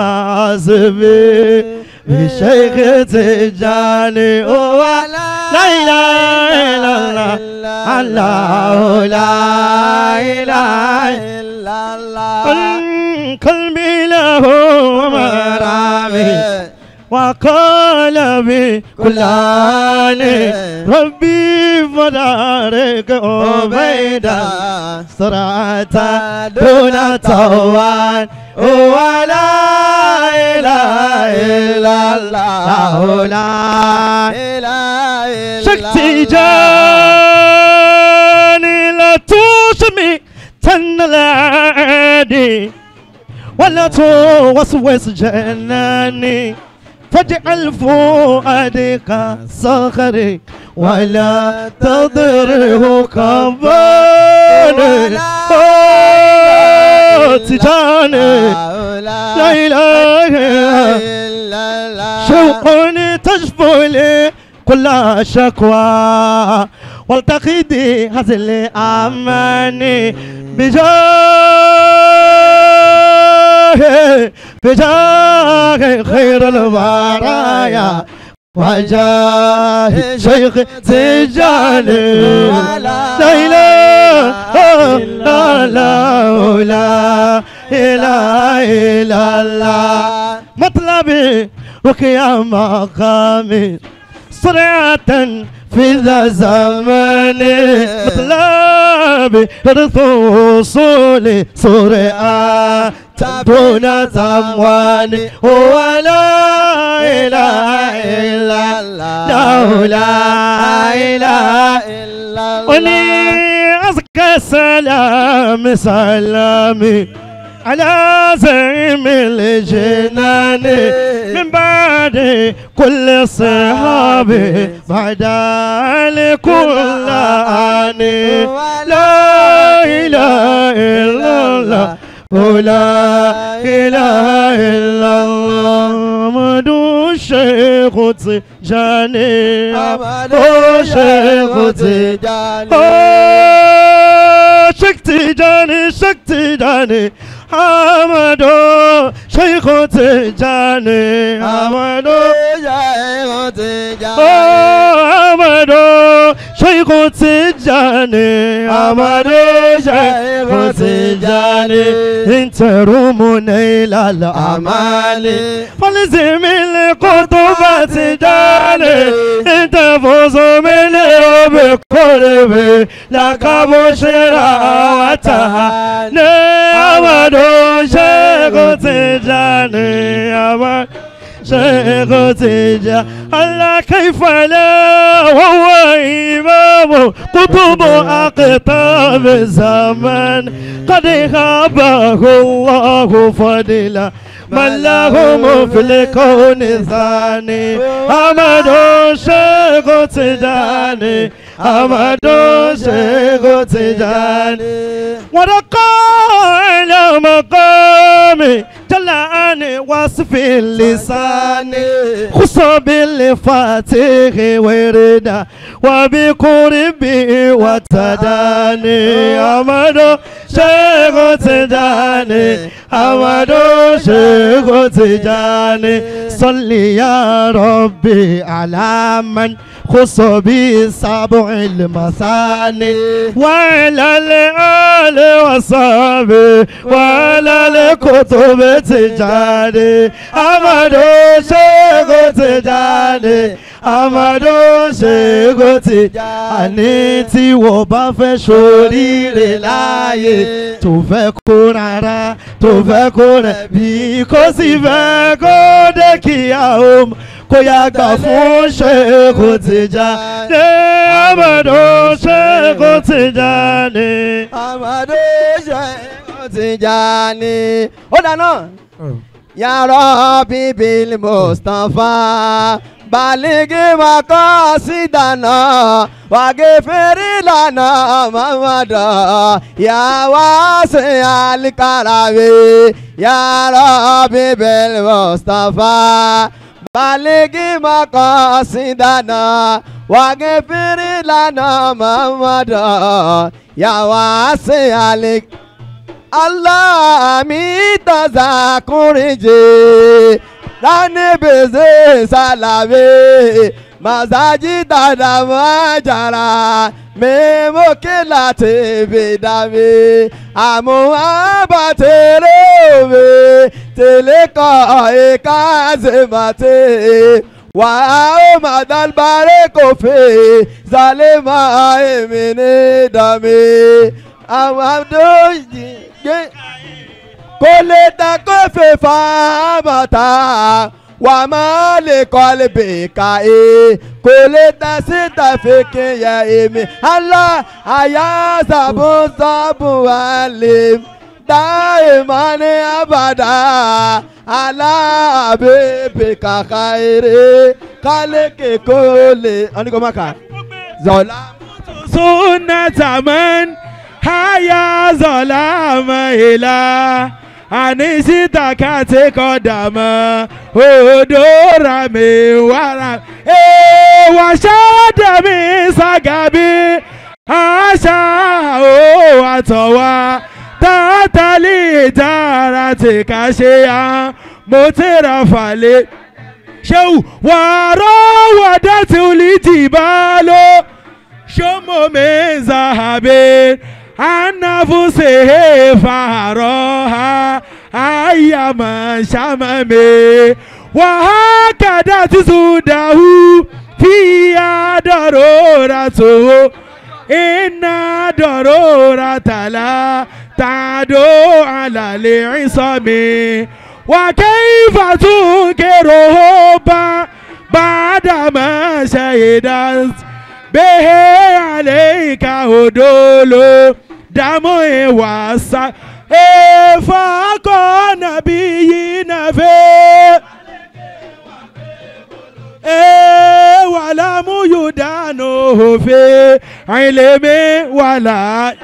حسبي بشيخ تجاني ولا لا إله إلا الله الله لا إله إلا الله قلبي له ومرامي وقلبي كلاني ربي فدارك عبيدا صراطا دون توان ولا إله إلا الله لا إله إلا شكتي جاني لا توشمي تنلادي ولا توسوس جناني فاجعل فؤادك صخري ولا تضره كباني تجاني لا إله إلا الله شوق تشفو لي كل شكوى والتقيدي هزل أماني بجاه خير البرايا وجاه شيخ تجاني لا إله إلا الله لا إله إلا الله مطلبي وكيا مقامي سرعة في ذا الزمان مطلبي رث وصولي سرعة دون زمان ولا إله إلا الله لا إله إلا الله وني أزكى سلام سلامي على زعيم الجنان من بعد كل صحابي بعد لكل آني لا إله إلا الله ولا إله إلا الله مدو الشيخ تجاني مدو الشيخ تجاني شكتي جاني شكتي جاني حمدو شيخ تجاني حمدو شيخ تجاني حمدو شيخ تجاني حمدو شيخ تجاني انت رومني للأماني فلزم القطبة تجاني انت فوز مني وبقربي لك بشراوتها نعمدو شيخ تجاني أمد شيخ تجاني الله كيف لا وهو إمام قطب أقطاب الزمن قد خابه الله فضلا من لهم في الكون ثاني أمد شيخ تجاني أمد شيخ تجاني ورقى على مقامي جل عن وصف اللسان خص بالفاتح وردا وبقربه وتداني أمد شيخ تجاني أمد شيخ تجاني صل يا ربي على من خص بسبع المثاني وعلى الآل وصحبه وعلى الكتب تجاني أمد شيخ تجاني أمد شيخ تجاني tí wọ́n bá fẹ́ ṣoríire láàyè tó fẹ́ kó rárá tó fẹ́ kó rẹ̀ bí kò sì fẹ́ kó dé kíá o kó yá gbà fún Sheikh Tijani Amadu Sheikh Tijani Amadu Sheikh Tijani. Ó dáná. Ya Rabbi bil Mustafa baligi maqasidana waghfir lana Muhammada ya wasi al karami ya Rabbi bil Mustafa baligi maqasidana waghfir lana Muhammada ya wasi al Allah mi tazakurije Rani beze salave mazaji dada majara memo kila tebe dave amu abaterove تلقاء كازمته وأمد البارك في ظالما من دمي أمدوجي كل تكف فامتا وما لقلبك كل تستفك يا إمي الله يا زبو زبو عليم دائما أبدا على حبيبك خير خلق كل أنيكم مكان ظلام سنة من هيا ظلام إلى anisita kati kodama odora mi wara washada mi sagabi asha o atowa tatali darati kashiya motira fale show waro wadati ulitibalo shomo me zahabi anafuse faroha ayama shamame wahakada tisudahu fiya darora to inna darora tala tado ala li'isami wa kayfa tunkiruhu ba'da ma shahidat behe alayka udulu damo wasa fako nabiyina fe wala muyudano fe ilmi wala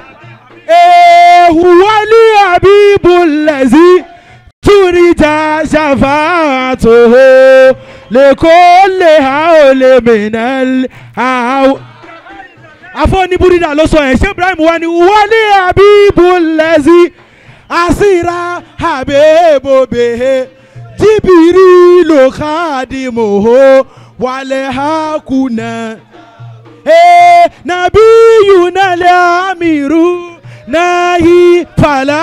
huwali habibul lazi turija shafa'atuhu likulli hawli minal haw afọ́ni búrídà ló sọ ẹ̀ ṣé Ibrahim wà ní wálé àbíbùlẹ́sì àṣírà àbẹ́bọ̀bẹ̀ jìbìrì ló kàdìmọ̀ wàlẹ̀ hakùnà nàbí yunalẹ̀ àmìrú náhì fàlà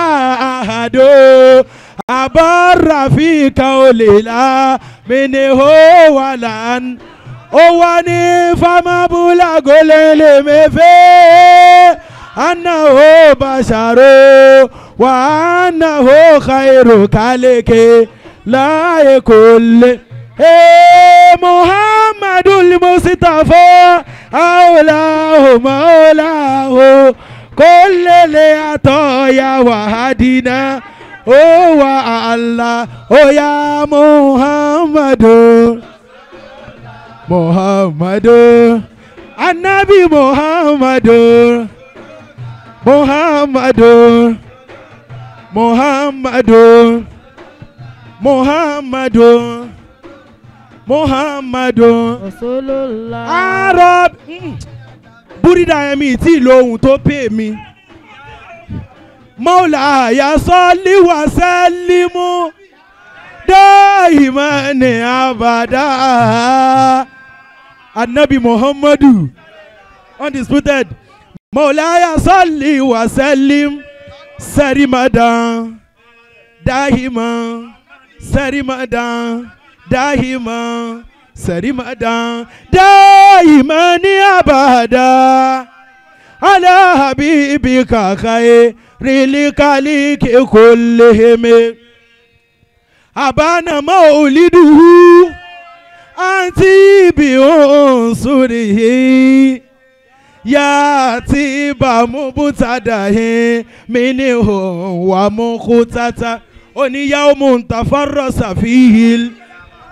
àhàdó àbáràfíkà olèlà mẹ́nẹ̀hó wàlàn. Owani famabula golele mefe annahu basharu wa annahu khairu kalike la yakul Muhammadul Mustafa awlahu maulahu kullele atoya wa hadina o wa Allah o ya Muhammadu Muhammadu Anabi Muhammadu Muhammadu Muhammadu Muhammadu Muhammadu Rasulullah Arab Búrídà ẹ̀mí tí lóhun tó pè mí Mawla ya salli wa sallimu Daimani abada Anabi Muhammadu undisputed Maulaya salli wa sallim Sarimadan Dahiman Sarimadan Dahiman Sarimadan Daimani abada Ala habibika khairil kaliki kullihim Abana mauliduhu anti bi unsurihi ya tiba mubutadahi minhu wa mukutata oni yawmun tafarrasa fihi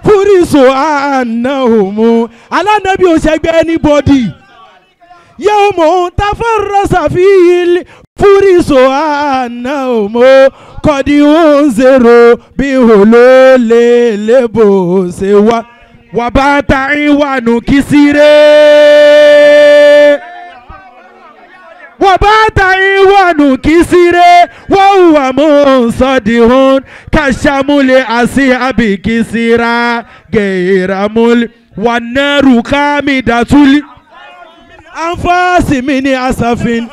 furisu annahum ala nabi o segbe anybody yawmun tafarrasa fihi furisu annahum kọ́dí ó ń zèrò bí hòló lébò ṣe wá wà bá ta ìwànú kìsìrè. wà bá ta ìwànú kìsìrè wọ́n wà mú sọ́dìhún kàṣàmúlẹ̀ àṣì àbí kìsìrà gẹ̀ẹ́ràmúlẹ̀ wà náírù kámi dàtúlì. àǹfààní mi ní àṣàfin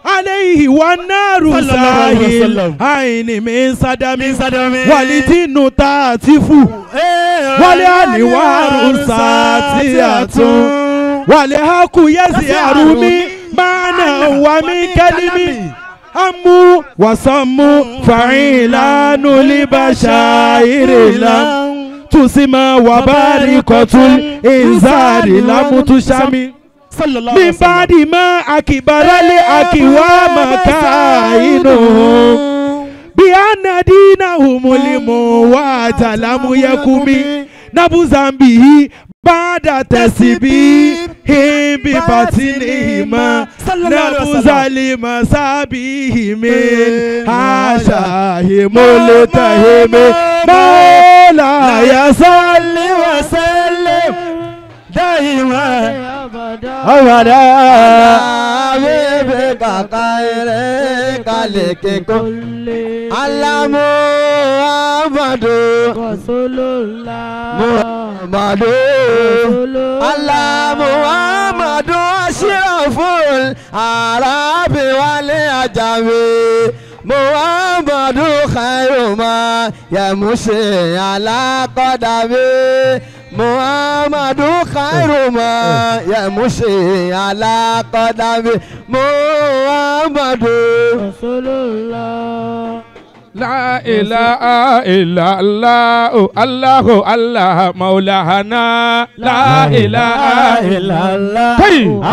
عليه والنار صلى الله عليه ساهل وسلم. عين من صدم من صدم. والدين تاتف والأنوار ساتية والحق يزهر من معنى ومن كلمة أمو وصمو فعيلان لبشائر لم تسمى وباركة الإنذار لم تشمي صلى الله من عليه وسلم. بعد ما أكبر الأكوام كائنهم بأن دينهم الموات لم يكن نبذا به بعد تسبيحهم بباطنهما نبذا لمسابيهم حاشاهم ملتهم مولاي صل وسلم دائما أبدا حبيبك خير خلق كل على محمد رسول الله محمد على محمد أشرف العرب والعجم محمد خير ما يمشي على قدمه محمد خير ما يمشي على قدمه محمد رسول الله لا إله إلا الله الله الله مولانا لا إله إلا الله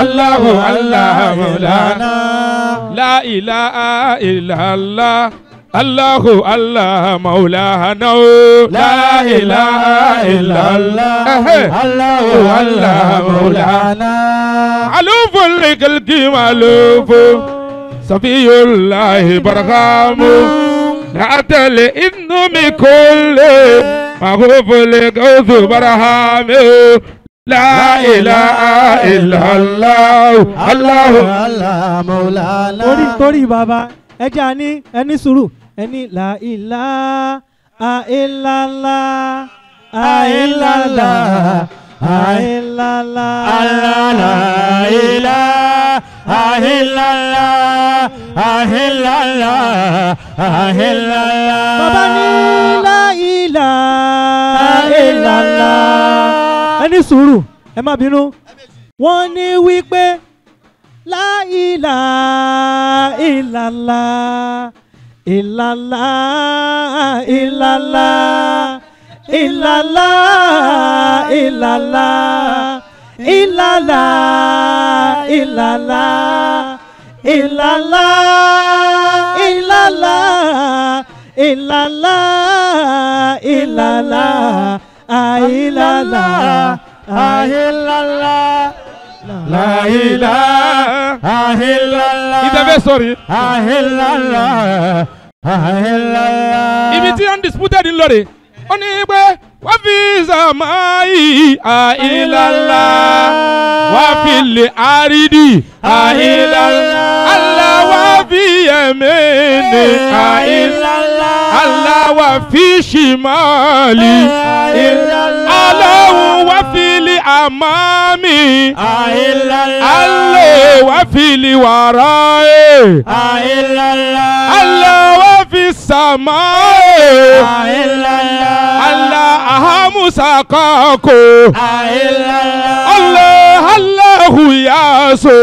الله الله مولانا لا إله إلا الله الله الله مولانا لا إله إلا الله الله الله مولانا ألوف لك مألوف صفي الله برغام نعتل إنه بكل مغوف لقوث برهام لا إله إلا الله الله الله مولانا torí bàbá ẹja ní ẹni sùúrù ẹni la ilaha illallah illallah illallah la ilaha illallah illallah. bàbá ní la ilaha illallah ẹni sùúrù ẹ má bínú wọ́n ní wípé la ilaha illallah illallah illallah illallah illallah illallah illallah illallah illallah illallah illallah illallah illallah La ilaha illallah. Ìtẹ̀fẹ́ sọ̀rí. Ibi tí undisputed ń lọ rè ó ní pé wọ́n fi sàmáì àìlàlá wọ́n fi lè àrídì àìlàlá Allah wọ́n fi yẹ̀mẹ́ni àìlàlá Allah wọ́n fi ṣìmáàlì Allah wọ́n fi lè àmàmì Allah wọ́n fi lè wàràì Allah wọ́n fi sàmáì Allah ahamusa kako Allah Allahu yaso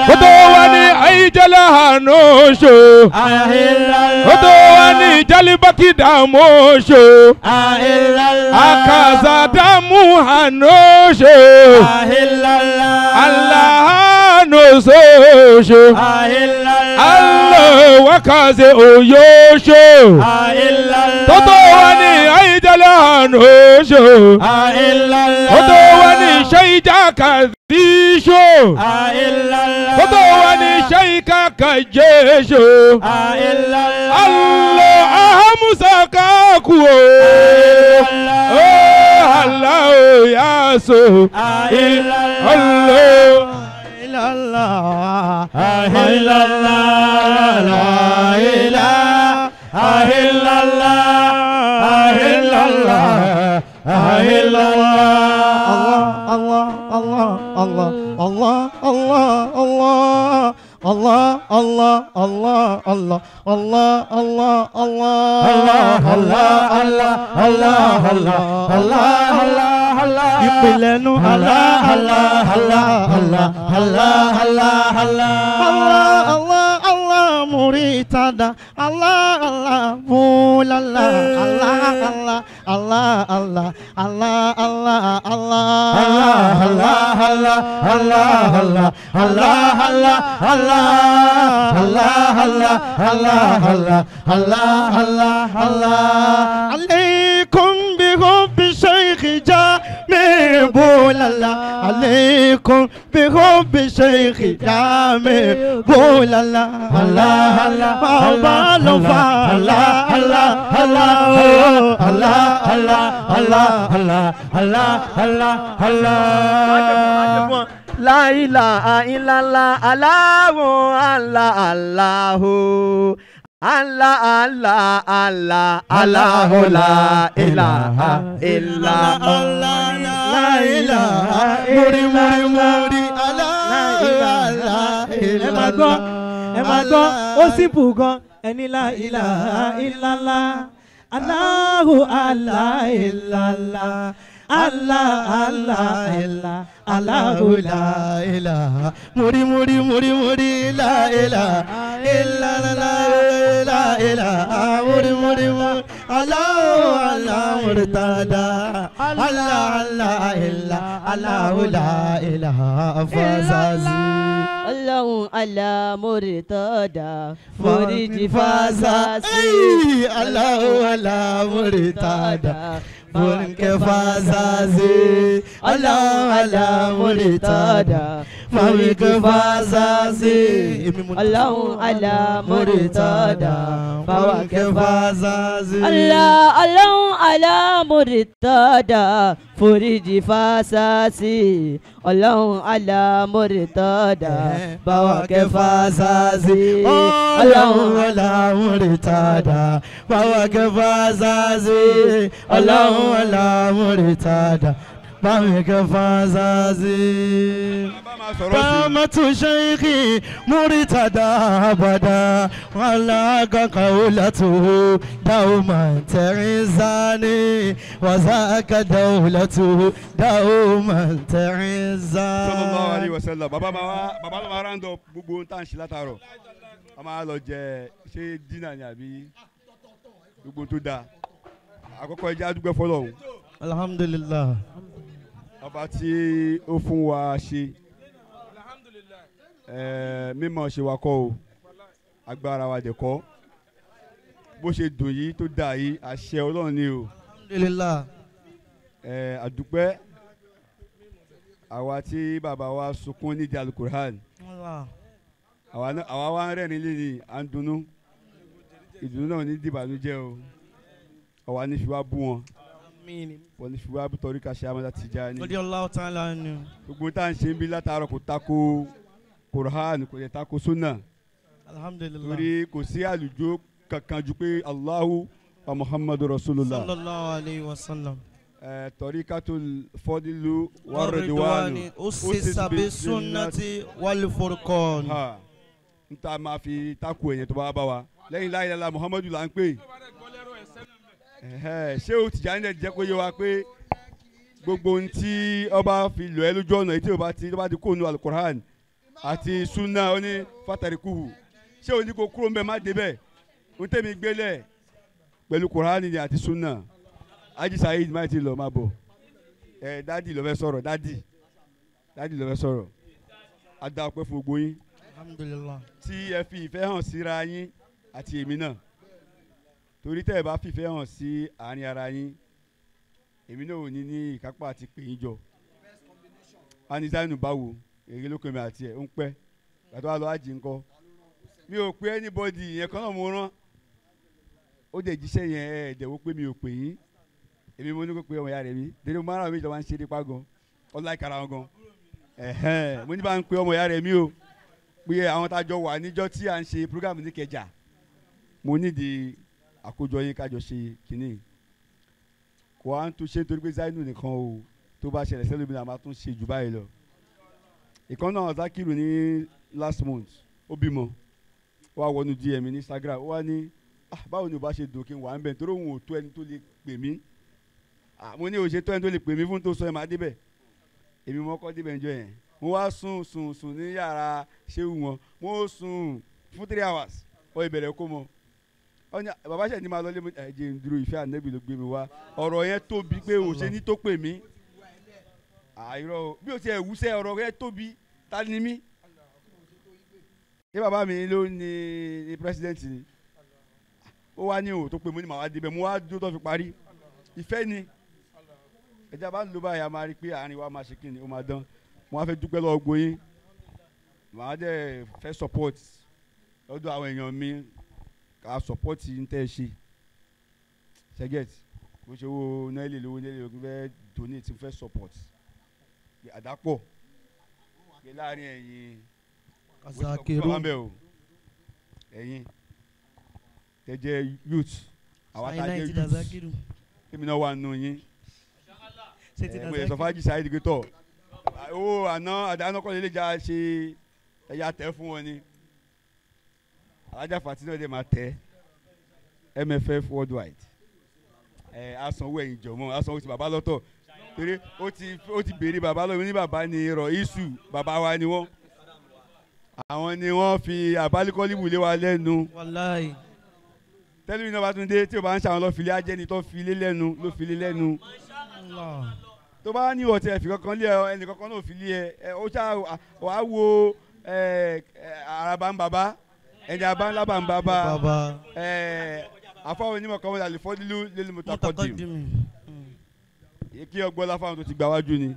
koto wani aijala hanosho koto wani jalibaki damosho akaza damu hanosho Allah hanosho Allah wakaze oyosho toto wani aijala hanosho toto wani shaija kadisho toto wani shaika kajesho Allah ahamusa kakuo Allah yaso Allah Allah, Allah, Allah, Allah, Allah, Allah, Allah, Allah. Ìpìlẹ̀ nu Allah, Allah, Allah, Allah, Allah, Allah, Allah, Allah, Allah, Muritada, Allah, Allah, Mulala, Allah, Allah, Allah, Allah, Allah, Allah, Allah, Allah, Allah, Allah, Allah, Allah. عليكم بحب شيخ جامع بولالا عليكم بحب شيخ جامع بولالا الله الله الله الله الله الله الله الله La ilaha illallah, Allahu Allah Allahu Allah Allah Allah Allahu la ilaha illallah la ilaha muri Allah ẹ máa gbọ́ ó simple gan ẹni la ilaha illallah Allahu Allah illallah Allah Allah Allah Allahu la ilaha muri la ilaha illallah la ilaha muri Allah Allah murtada Allah Allah illa Allahu la ilaha fazazi Allahu Allah murtada furiji fazazi Allahu Allah murtada Furke fazazi Allah Allah murtada Furke fazazi Allahu Allah murtada Furke fazazi Allah Allahu Allah murtada Furiji fazazi Allahu Allah murtada Furke fazazi Allahu Allah murtada Furke fazazi Allahu Allah murtada Bamika fazazi Bamatu shaykhi murtada abada Walaga qawlatuhu Dauman ta'izani Wazaka dawlatuhu Dauman ta'izani Sallallahu alaihi wasallam. Baba ma round up gbogbo tá ń ṣe látàárọ̀. A máa lọ jẹ ṣé dínà ni àbí gbogbo tó dáa. Àkọ́kọ́ ẹ jẹ́ a dúpẹ́ fọ́lọ́run. Alhamdulillah. Ọba tí ó fún wa ṣe. Mímọ̀ ṣe wa kọ́ o. Agbára wa dẹ̀ kọ́. Bó ṣe dùn yìí tó dáa yìí àṣẹ Ọlọ́run ni o. Alhamdulillah. Àdúpẹ́ àwa tí bàbá wa sunkún nídìí alukur'an. Àwa wa ń rẹ́rìn lẹ́yìn à ń dunnú. Ìdùnnú náà ní dìbànújẹ́ o. Àwa ní fi wá bú wọn. Wọ́n ní fi wá bú torí ká ṣe Amada Tijani. Radiyallahu ta'ala anhu. Gbogbo tá à ń ṣe ń bí látàárọ̀ kò tako Qur'an kò yẹ tako sunna. Alhamdulillah. Torí kò sí àlùjọ kankan ju pé Allahu wa Muhammadu Rasulullah. Sallallahu alayhi wa sallam. Tarikatul Fadilu wa Ridwanu. Usisa bi sunnati wal furqan. N ta máa fi tako ẹ̀yẹ tó bá bá wa. Lẹ́yìn la ilaha Muhammadu là ń pè. Ṣé o Tijani jẹ́ kó yé wa pé gbogbo ohun tí ọba fi lọ ẹ lójú ọ̀nà tí ó bá ti kó nu alukur'an àti sunna ó ní fatarikuhu ṣé o ní kó kúrò mbẹ má débẹ̀ o tẹ̀mí gbélé pẹ̀lú kur'an ni àti sunna Haji Saheed má ti lọ má bọ̀ dádì ló fẹ́ sọ̀rọ̀ dádì ló fẹ́ sọ̀rọ̀ a dá ọpẹ́ fún gbogbo yín Alhamdulillah. tí ẹ fi ìfẹ́ hàn síra yín àti èmi náà torí tẹ́ ẹ bá fìfẹ́ hàn sí àárín ara yín èmi náà ò ní ìkápá àti pè yín jọ anizainu báwo èrè ló kẹ́mi àti ẹ̀ ń pẹ́ gbàtọ́ wa lọ àjì ńkọ́ mi ò pé anybody yẹn kan náà mo rán ó dẹ̀ jíṣẹ́ yẹn ẹ̀ẹ́dẹ̀wó pé mi ò pè yín èmi mo ní kó pe ọmọ ìyá rẹ̀ mi dédé mo máa ń ràn mí ìjọba ń ṣe nípa gan ọlá ìkara wọn gan mo ní bá ń pe ọmọ ìyá rẹ̀ mi o pé àwọn tájọ wà níjọ́ tí à ń ṣe program ní Ìkẹjà mo nídìí àkójọ yín kájọ ṣe kínní kò wá ń tún ṣe nítorí pé Zainu nìkan o tó bá ṣẹlẹ̀ sẹ́lómi náà máa tún ṣe jù báyìí lọ ìkan náà Zakiru ní last month ó bímọ wá wọnú DM ní Instagram ó wá ní báwo ni o bá ṣe dùn kí n wà ń bẹ̀ nítorí òun ò tó ẹni tó lè pè mí mo ní òṣètò ẹni tó lè pè mí fún tó sọ ẹ máa débẹ̀ èmi mọ́ kọ́ débẹ̀ ńjọ́ yẹn mo wá sùn ní yàrá ṣéwù wọn mo sùn fún 3 hours ó ìbẹ̀rẹ̀ kó mọ bàbá ṣẹ̀ ní máa lọ lé ẹ̀jẹ̀ ń dúró ìfẹ́ ànábì ló gbé mi wá ọ̀rọ̀ yẹn tóbi pé òṣè ní tó pè mí àìrọ̀ bí o ti ẹ̀ wúṣẹ́ ọ̀rọ̀ yẹn tóbi ta ni mí ṣé bàbá mi ló ní president ni ó wá ní òun tó pè mí ní màá wá débẹ̀ mo wá dúró tó fi parí ìfẹ́ ni ẹja bá ń lo báyìí a máa rí pé àárín wa máa ṣe kí ni ó máa dán mo wá fẹ́ dúpẹ́ lọ́wọ́ gbóyin màá dẹ̀ fẹ́ support lọ́dọ̀ àwọn èèyàn mi ká support ń tẹ́ ṣe ṣẹ́gẹ̀t bó ṣe wo náírà lówó nílé ogun fẹ́ donate fẹ́ support àdápọ̀ pé láàrin ẹ̀yin Kazakiru ẹ̀yin tẹ́jẹ́ youth àwọn àtàjẹ́ youth èmi náà wà nù yín mo lè sọ fájì sáyé dìgbẹ́tọ̀ owó àdáná kọ́ lè já ṣe ẹ̀yà tẹ́ fún wọn ni alájà fàtí náà lè máa tẹ́ MFF worldwide asanwó ẹ̀yìn jọ̀mọ́ asanwó ti bàbá lọ́tọ̀ torí ó ti béèrè bàbá lọ́wọ́ ní bàbá ni rọ̀ isu bàbá wa ni wọ́n àwọn ni wọ́n fi àbálíkọ́líbù lé wa lẹ́nu tẹ́lifí náà bá tún dé tí o bá ń ṣàwọn lọ́fìlẹ́ ajẹ́ni tó fi lé lẹ́nu ló fi lé lẹ́nu tó bá ní ọ̀tí ẹ̀fì kankan lé ẹ ẹnì kankan náà fi lé ẹ ó ṣá wàá wo araba ń bàbá ẹni àbá ńlá bá ń bàbá àfọwọ́ onímọ̀ kan wọ́n lè fọ́dúlú lẹ́nu mọ́tàkọ́dìm kí ọgbọ́n láfáwọn tó ti gbà wájú ni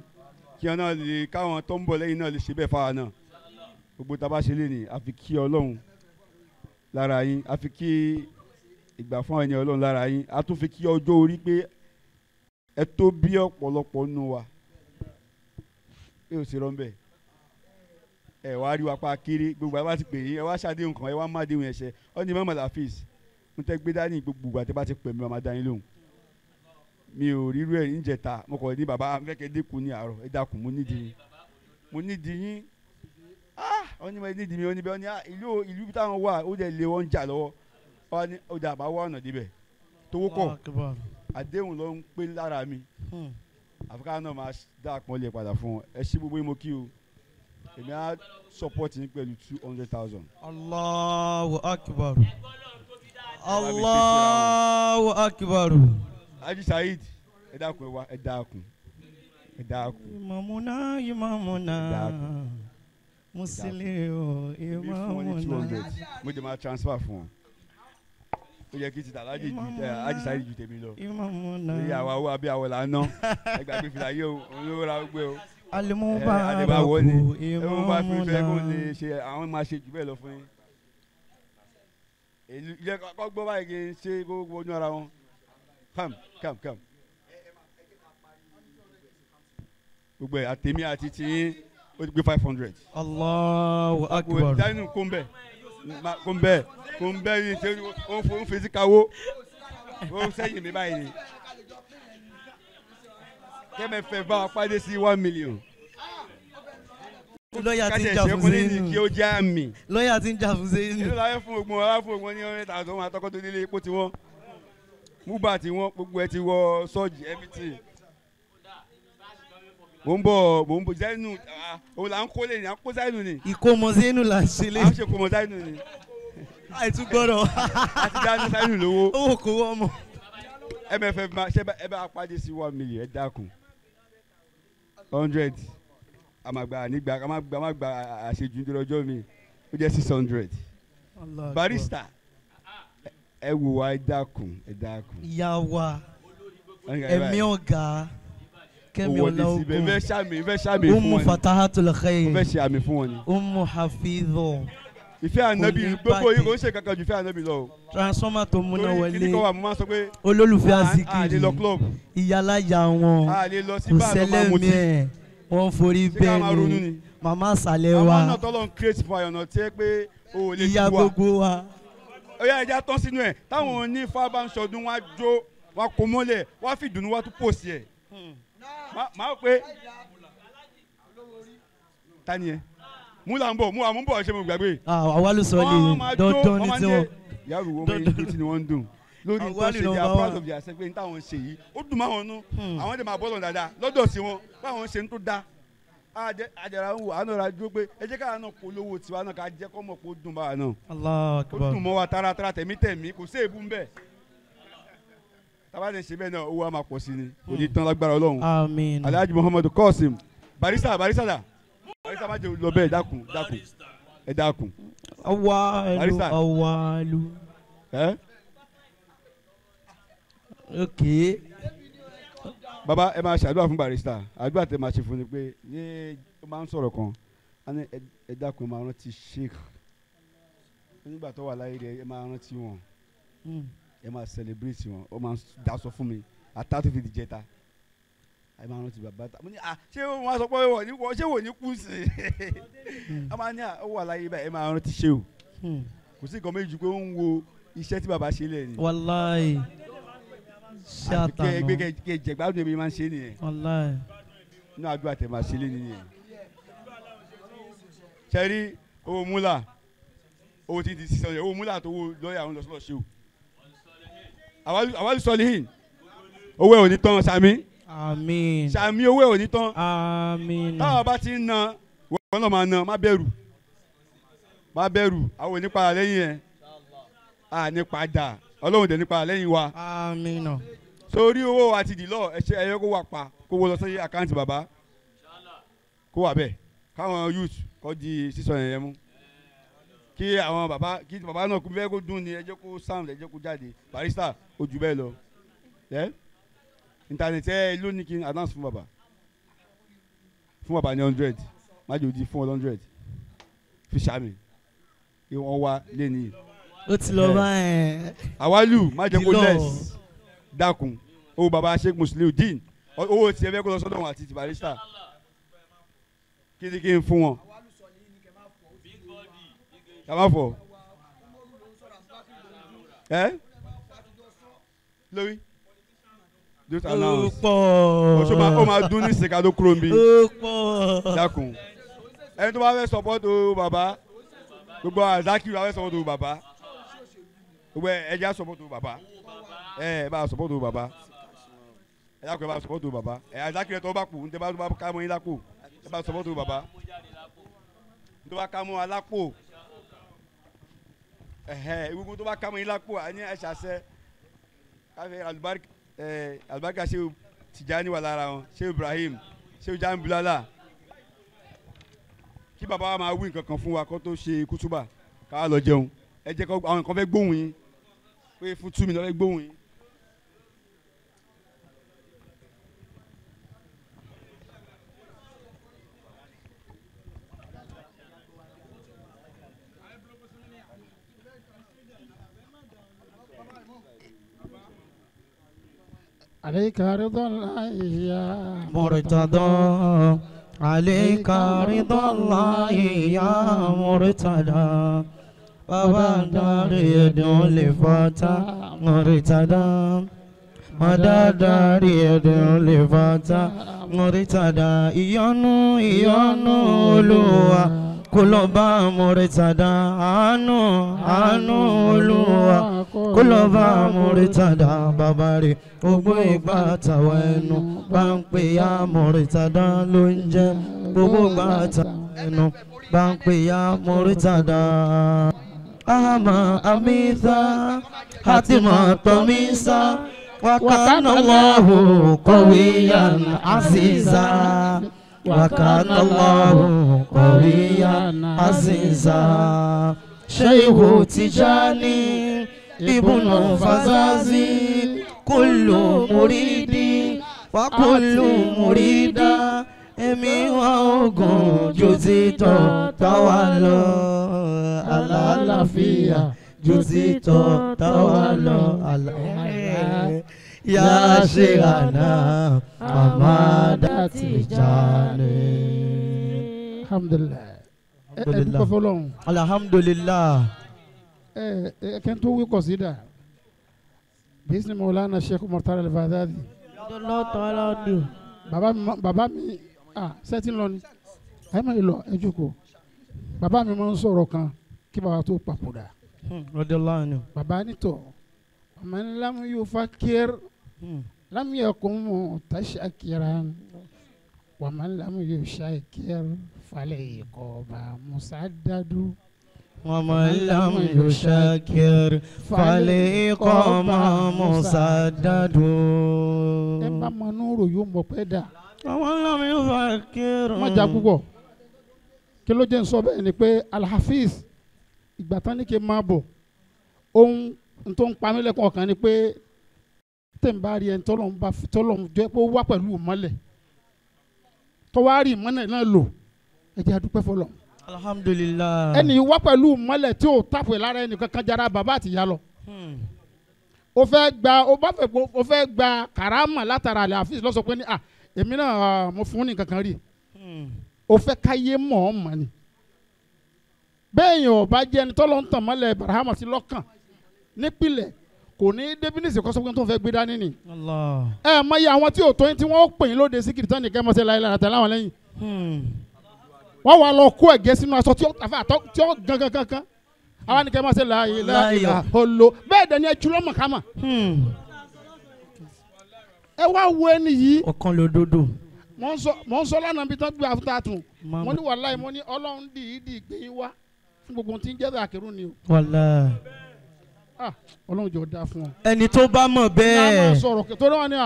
kí ọ náà lè káwọn tó ń bọ̀ lẹ́yìn náà lè ṣe bẹ́ẹ̀ fáwọn náà gbogbo tá a bá ṣe lé ní àfi kí Ọlọ́run lára yín àfi kí ìgbà fún ẹni Ọlọ́run lára yín a tún fi kí ọjọ́ orí pé ẹ tó bí ọ̀pọ̀lọpọ̀ nù wa ẹ ò sí rọ́ńbẹ́ ẹ wá rí wa pa kiri gbogbo àbá ti pè yín ẹ wá ṣàdéhùn kan ẹ wá má déhùn ẹ̀ṣẹ̀ ọ ní mọ́mọ́ làfíìs ń tẹ́ gbé dání gbogbo àti bá ti pè mí ọmọ dání lóhùn mi ò rírú ẹ̀ níjẹta mo kọ̀ ní bàbá mẹ́kẹ́ dínkù ní àárọ̀ ẹ dákun mo nídìí yín wọ́n ní mo nídìí mi wọ́n níbẹ̀ wọ́n ní ìlú táwọn wà ó dẹ̀ lé wọ́n jà lọ́wọ́ wọ́n ní ó dà bá wà ọ̀nà débẹ̀ tówó kọ̀ àdéhùn ló ń pé lára mi àfikà náà máa dá àpọ́nlé padà fún ọ ẹ ṣí gbogbo ìmọ̀ kí o èmi á support yín pẹ̀lú 200,000. Allahu akbar Allahu akbar. Haji Saheed ẹ dákun ẹ wá ẹ dákun imamuna musiliu imamuna. mo jẹ máa transfer fún ọ ó yẹ kí ti tàlájì ju Haji Saheed ju tèmi lọ lórí àwa owó abẹ́ àwọ̀ là ń ná ẹgbàá gbé fìlà yé o olówó ra gbé o alimubaraku imamuna kó lè ṣe àwọn máa ṣe jù bẹ́ẹ̀ lọ fún yín èlú ilé kọ́ gbọ́ báyìí kì í ṣe gbogbo ojú ara wọn come gbogbo ẹ̀ àtẹ̀mí àti tiyín ó ti gbé 500. Allahu akbar. dánù kó ń bẹ̀ yìí ṣe ó ń fèsì káwó ó ń sẹ́yìn mi báyìí ni kẹ́mẹ̀fẹ̀ bá wa pàdé sí 1 million. lọ́yà tí ń jà fún Zainu kí ó jẹ́ àmì. lọ́yà tí ń jà fún Zainu. èlò láyé fún ogun ní 100,000 wọn àtọkọ tó délé epo tiwọn múbà tiwọn gbogbo ẹ ti wọ sọ́ọ̀jì everything. mo ń bọ̀ Zainu òun là ń kó lè ní à ń kó Zainu ni. ìkómọ Zainu là ń ṣe lé. à ń ṣe ìkómọ Zainu ni. àìtú gbọ́dọ̀. a ti dá ní Zainu lówó. owó kò wọ́ ọmọ. MFF ṣe ẹ bá pàdé sí 1 million ẹ dákun 100 amagba nígbà amagba àṣejù nítorí ọjọ́ mi ó jẹ́ 600 barista ẹ wò wá ẹ dákun. ìyá wa ẹ̀mí ọ̀gá kẹ́mi ọ̀làwọ̀gùn ìfẹ́ sàmì fún wọn ni Ummu Fatahatul Khair ìfẹ́ sàmì fún wọn ni Ummu Hafidho ìfẹ́ ànábì gbogbo yìí kò ń ṣe kankan ju ìfẹ́ ànábì lọ. transformer tó múná wọlé torí kíníkọ́ wa mo máa sọ pé olólùfẹ́ azikiri a lè lọ club ìyálàyà wọn a lè lọ sí kò báà lọ́mọ sẹ́lẹ̀mí mutí ẹ̀ wọ́n forí bẹ́ẹ̀ ni màmá sàlẹ̀ wa àwọn náà tọ́lọ́ ń create fún ayọ̀nà tí ẹ pé o ò lè ju wa ìyá gbogbo wa. ó yá ẹja tán sínú ẹ̀ táwọn onífá bá ń sọdún wá jó wá kó mọ́lẹ̀ wá fi ìdùnnú wá tún pòsì ẹ̀ máa pé tani ẹ múlà ń bọ̀ múlà ń bọ̀ ṣé mo gbàgbé. àwa ló sọ lè dandan ní tiwọn. yàrá wo wọ́n yín tí wọ́n ń dùn lórí nǹkan ṣe jẹ́ proud of their pé táwọn ṣe yìí ó dùn máwọn nú àwọn dẹ̀ máa bọ́lọ̀ dáadáa lọ́dọ̀ sí wọn báwọn ṣe ń tó dá àjàrà ń wò àánú ra dúró pé ẹ jẹ́ káà náà polówó tiwa náà ká jẹ́ kọ́ mọ̀ pé ó dùn báwa náà ó dùn mọ́ wa taratara tẹ̀mí kò sí èébú ń bẹ̀ tábà ní ṣe bẹ́ẹ̀ náà owó a máa pọ̀ sí ni kò ní tán lágbára Ọlọ́run àmín. Alhaji Muhammadu Qasim barista má jẹ́ lọ bẹ́ẹ̀ dákun ẹ dákun. awalu. ok. baba ẹ máa ṣàdúrà fún barista àdúrà tẹ máa ṣe fún ni pé ní ó máa ń sọ̀rọ̀ kan á ní ẹ dákun ẹ máa rántí sheikh nígbà tó wà láyé rẹ ẹ máa rántí wọn ẹ máa celebrate wọn ó máa ń daṣọ fún mi àtàtò fi di jẹta ẹ máa rántí bàbá ta mo ní ṣé wọn sọ pé ṣé wò ní kú sí i a máa ní ó wà láyé báyìí ẹ máa rántí ṣé o kò sí nǹkan méjì pé ó ń wo iṣẹ́ tí bàbá ṣe lẹ̀ ni. wàláì ṣé àtàná àti kẹ jẹgbádùn ẹbí máa ń ṣe nìyẹn. wàláì inú àdúrà tẹ máa ṣe lé nìyẹn. ṣẹ́rí owó múlà owó tí ń di sísan yẹn owó múlà tó owó lọ́ọ̀yà ń lọ sọ́lọ́ ṣe o. àwálù sọlihin owó ẹ̀ ò ní tán sami. àmín. sami owó ẹ̀ ò ní tán. àmín. táwọn bá ti ń na wọ́n náà máa na má bẹ̀rù àwọn ò ní padà lẹ́yìn ẹ̀ à ní padà ọlọ́run dẹ̀ ní padà lẹ́yìn wa. àmín. sórí owó àti ìdìlọ́ ẹ̀ṣẹ̀ ẹ̀yẹ kó wà pa kó wọ lọ sí àkáǹtì bàbá kó wà bẹ́ẹ̀ káwọn youth kọ́ di sísọ yẹn mú kí àwọn bàbá náà kú bẹ́ẹ̀ kó dún ni ẹ jẹ́ kó sound ẹ jẹ́ kó jáde barista ó jù bẹ́ẹ̀ lọ internet ẹ ló ní kí n announce fún bàbá ní 100 májò di fún 100 fi sàmì ìwọ̀n wa lé ní. ó ti lọ báyẹn. àwálù má jẹ́ kó less dákun owó bàbá Sheikh Musliudeen owó tiẹ̀ fẹ́ kó lọ sọ́dọ̀ wọn àti ti barista kí ni kí n fún wọn. kàmá fọ lórí just announce ó máa dún ní sèkádó kúrò ń bí dákun ẹni tó bá fẹ́ support o bàbá gbogbo àzákì wà fẹ́ support o bàbá gbogbo ẹja support o bàbá ẹ bá support o bàbá ẹ dákun ẹ bá support o bàbá ẹ àzákì rẹ tó bá kù ní tẹ bá ká mọ́ yín lápò ẹ bá support o bàbá ní tó bá ká mọ́ alápò gbogbo tó bá ká mọ́ yín lápò àní ẹ ṣàṣẹ káfíń alibarika Shehu Tijani wà lára wọn Shehu Ibrahim Shehu Jan Bilala kí bàbá wa máa wí nǹkan kan fún wa kó tó ṣe kútúbà ká lọ jẹun ẹ jẹ́ kó àwọn nǹkan fẹ́ gbóhùn yín pé fún 2 minutes fẹ́ gbóhùn yín. عليك رضا الله يا مرتضى عليك رضا الله يا مرتضى بابا دار يدعو لفتى مرتضى مدى دار يدعو لفتى مرتضى ìyọ́nú Olúwa kólọ́bà Murtada àánú Olúwa kólọ́bà Murtada bàbá rẹ̀ gbogbo ìgbà tàwọn ẹnu bá ń pè ya Murtada ló ń jẹ́ gbogbo ìgbà tàwọn ẹnu bá ń pè ya Murtada. Ahama Amitha Hatima Tomisa Wakana Allahu Qawiyan Aziza وكان الله قويا عزيزا شيخ تجاني ابن فزازي كل مريد وكل مريدا èmi wá ogun ju títọ́ táwa lọ àlàáfíà ju títọ́ táwa lọ ya Sheikhana Amada Tijani. Alhamdulillah. Alhamdulillah. Can we consider باسم مولانا الشيخ مرتضى البغدادي الله تعالى bàbá mi setting lọ ni ayé máa lọ ẹ jókòó bàbá mi máa ń sọ̀rọ̀ kan kí bàbá tó papòdà. Radiyallahu anhu. bàbá nítọ̀ man lam yufakkir lam yakun mutashakiran wa man lam yushakir falayqaba musaddadu. ومن لم يشكر فالإقامة مسدد. ẹ bá mọ núrò yóò mọ̀ pé dà. ومن لم يفكر. má jà púpọ̀ kí ló jẹ́ ń sọ bẹ́ẹ̀ ni pé Al-Hafiz ìgbà tán ní kí n máa bọ̀ ohun tó ń pa mí lẹ́kọ̀ọ́ ọ̀kan ni pé tẹ̀ ń bá rí ẹni tọ́lọ́run jẹ́ pé ó wá pẹ̀lú ìmọ́lẹ̀ tó wá rí ìmọ́lẹ̀ náà lò ẹ jẹ́ a dúpẹ́ fọlọ́. Alhamdulillah. ẹni wá pẹ̀lú ìmọ́lẹ̀ tí ò tàpé lára ẹnì kankan jára bàbá àti ìyá lọ. o fẹ́ gba karama látara Al-Hafiz lọ́sọ̀ pé ní èmi náà mo fún ní kankan rí o fẹ́ káyé mọ̀ ọ́ mọ̀ ni. bẹ́ẹ̀ yẹn ò bá jẹ́ ẹni tọ́lọ́ ń tàn mọ́lẹ̀ Barahama sí lọ́kàn nípìnlẹ̀ kò ní débínísì kọ́sọ́ pé tó ń fẹ́ gbé dání ni. ẹ mọ iye àwọn tí ò tó yín tí wọ́n pè yín lóde sí kìrìtàn nìkẹ́ mọ́sẹ̀ láyé lára tẹ̀lé àwọn lẹ́yìn. wọ́n wá lọ kó ẹ̀gẹ́ sínú aṣọ tí ó gangan àwọn nìkẹ́ mọ́sẹ̀ láyé holo bẹ́ẹ̀ dẹ̀ ni ẹ jùlọ mọ̀ ká mà. ẹ wá wo ẹni yìí. ọ̀kan lódodo. mọ̀ ń sọ lánàá bí tán gbé àfúntà tún. mo ní wàláhì mo ní Ọlọ́run dìídì gbé yín wá fún gbogbo tí ń jẹ́ Zakiru ni o. wàláhì. Ọlọ́run jọ da fún ọ. ẹni tó bá mọ̀ bẹ́ẹ̀. náà máa sọ̀rọ̀ tó náà ni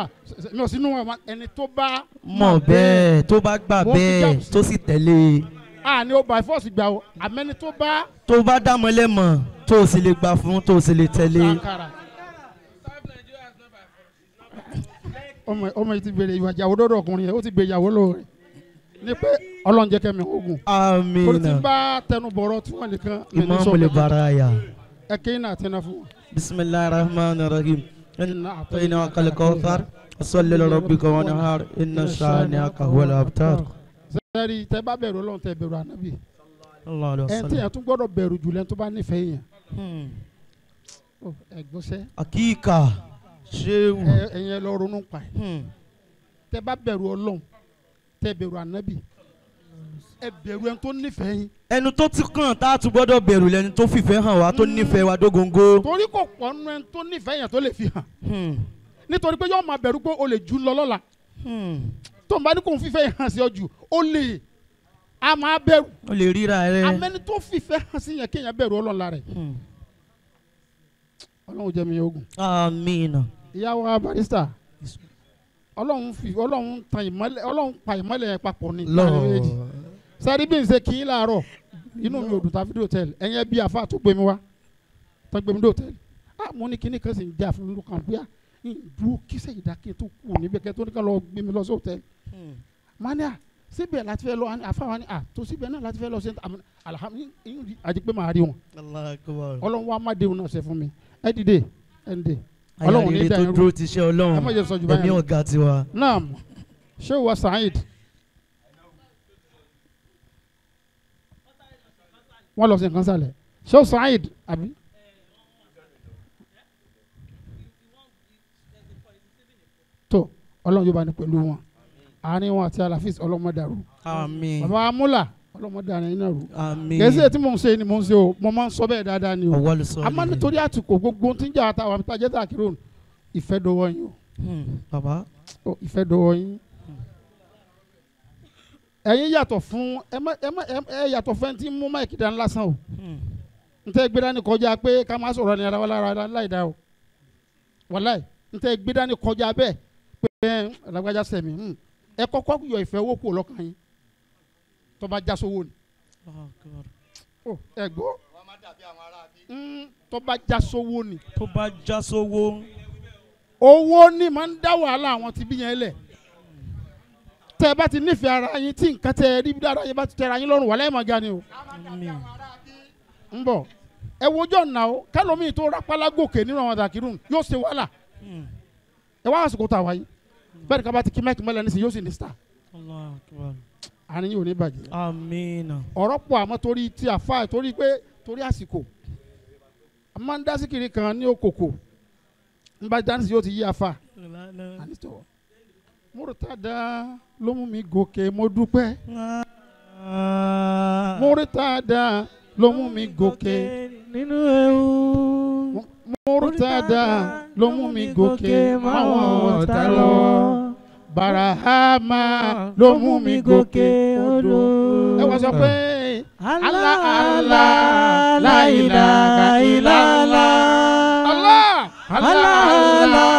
mi ò sínú wọn ẹni tó bá. mọ̀ bẹ́ẹ̀ tó bá gbà bẹ́ẹ̀ tó sì tẹ̀lé. ni ó by force gbà o àmẹ́ni tó bá. tó bá dàmọ́lẹ̀ mọ̀ tó o sì lè gbà fún tó o sì lè tẹ̀lé. ọmọ yìí ti bèrè ìwà ìyàwó dọ́dọ̀ ọkùnrin yẹn ó ti bèrè ìyàwó lóore ní pé Ọlọ́run jẹ́ kẹ́mi ogun. àmín. torí tí bá tẹnu bọ̀rọ̀ tí wọ́n nìkan. Imam al-Baraya. ẹ kéyìn náà tẹ́ná fún wọn. bisimilahi rahman rahim. inna akal kawthar salli li rabbika wanhar inna shani'aka huwal abtar. sẹ́ẹ̀rì tẹ́ bá bẹ̀rù Ọlọ́run tẹ́ bẹ̀rù ànábì. ẹ̀ ń tẹ̀yàn tún gbọ́dọ̀ bẹ̀rù jù lẹ́nu tó bá nífẹ̀ẹ́ yẹn. ẹ gbọ́sẹ́. akíkà ṣéwù. ẹ̀yin ẹ lọ ronú pa ẹ̀. tẹ́ bá bẹ̀rù Ọlọ́run tẹ́ bẹ̀rù ànábì ẹ bẹ̀rù ẹni tó nífẹ̀ẹ́ yín. ẹnu tó ti kàn tá a tún gbọ́dọ̀ bẹ̀rù lẹni tó fìfẹ́ hàn wá tó nífẹ̀ẹ́ wa dógóńgó. torí kò pọ̀ nínú ẹni tó nífẹ̀ẹ́ yẹn tó lè fi hàn. nítorí pé yóò máa bẹ̀rù pé o lè jù lọ lọ́la. tó ń bá ní kò ń fífẹ́ yẹn hàn sí ọ jù ó lè a máa bẹ̀rù. o lè ríra rẹ. amẹ́ni tó fìfẹ́ hàn sí yẹn kéèyàn bẹ̀rù Ọlọ́run la rẹ̀. Ọlọ́run jẹ́ mi yẹn ogun. amiina. ìyàwó Barrister Ọlọ́run tan ìmọ́lẹ̀ Ọlọ́run pa ìmọ́lẹ̀ yẹn papọ̀ ní. sẹ́rí bí n ṣe kí n láàárọ̀ inú mi ò dùn tá fídíò tẹ́lẹ̀ ẹ̀yìn ẹbí àfa tó gbé mi wá tó gbé mi dé hòtẹ́ẹ̀lì mo ní kíní kan sì ń jà fún mi lókàn bóyá dúró kí sẹ́yìn dákẹ́ tó kù níbẹ̀ kẹ́ tó ní ká lọ gbé mi lọ sí hòtẹ́ẹ̀lì. mania síbẹ̀ láti fẹ́ lọ àfa wa ni tó síbẹ̀ náà láti fẹ́ lọ sí alhamdulilayi àti pé màá rí wọn. Ọlọ́run wa má déhùn náà ṣe fún mi ẹ dìde ẹ dìde. Ọlọ́run ní tó dúró ti ṣe Ọlọ́run ẹ̀mí ọ̀gá tiwa. naam ṣé wà Saheed. wọ́n lọ sí nǹkan sálẹ̀ ṣé o Saheed àbí. tó Ọlọ́run yóò bá ní pẹ̀lú wọn àárín wọn àti Al-Hafiz ọlọ́mọdàrú. àmín. bàbá amúlà ọlọ́mọdàrú iná rú. àmín. kèsì tí mò ń ṣe ni mò ń ṣe o mo máa ń sọ bẹ́ẹ̀ dáadáa ni o. ọwọ́ sọ àmọ́ nítorí àtìkò gbogbo tí ń jà àtàwọn àbí tajẹ́ Zakiru ìfẹ́ dọwọ́ yín o. bàbá. ìfẹ́ dọwọ́ yín. ẹ̀yin yàtọ̀ fún ẹ yàtọ̀ fún ẹni tí ń mú máìkì dání lásán o. n tẹ́ gbé dání kọjá pé ká má sọ̀rọ̀ ní ara wa lára láì dá o. wàláì n tẹ́ gbé dání kọjá bẹ́ẹ̀ pé lágbájá sẹ̀mí ẹ kọ́kọ́ yọ ìfẹ́ owó kúrò lọ́kàn yín tó bá já sówó ni. ẹ gbọ́ tó bá já sówó ni. tó bá já sówó. owó ni máa ń dá wàhálà àwọn tí bí yẹn lẹ̀. tẹ́ ẹ bá ti nífẹ̀ẹ́ ara yín tí nǹkan tẹ́ ẹ rí dára yín bá ti tẹ́ra yín lọ́rùn wàhálà ẹ̀ máa ga ni o. ń bọ̀ ẹ wojọ́ nà ó kálómi tó rápálá gòkè nínú àwọn Zakiru yóò ṣe wàhálà. ẹ wá àsìkò tá a wáyé bẹ́ẹ̀ ni ká bá ti kí máìkì mọ́lẹ̀ nísìnyí yóò sì ní star. àárín yóò ní bàjẹ́. amiina. ọ̀rọ̀ pọ̀ àmọ́ torí ti àfa torí pé torí àsìkò a máa ń dá síkiri kan ní òkòkò n bá dáná sí yóò ti yí àfa. Murtada ló mú mi gòkè mo dúpẹ́. Murtada ló mú mi gòkè. nínú ewu. Murtada ló mú mi gòkè máwọn ọ̀tá lọ́wọ́. Barahama ló mú mi gòkè odò. Ẹ wá sọ pé Allah Allah la ilaha illallah. Allah Allah Allah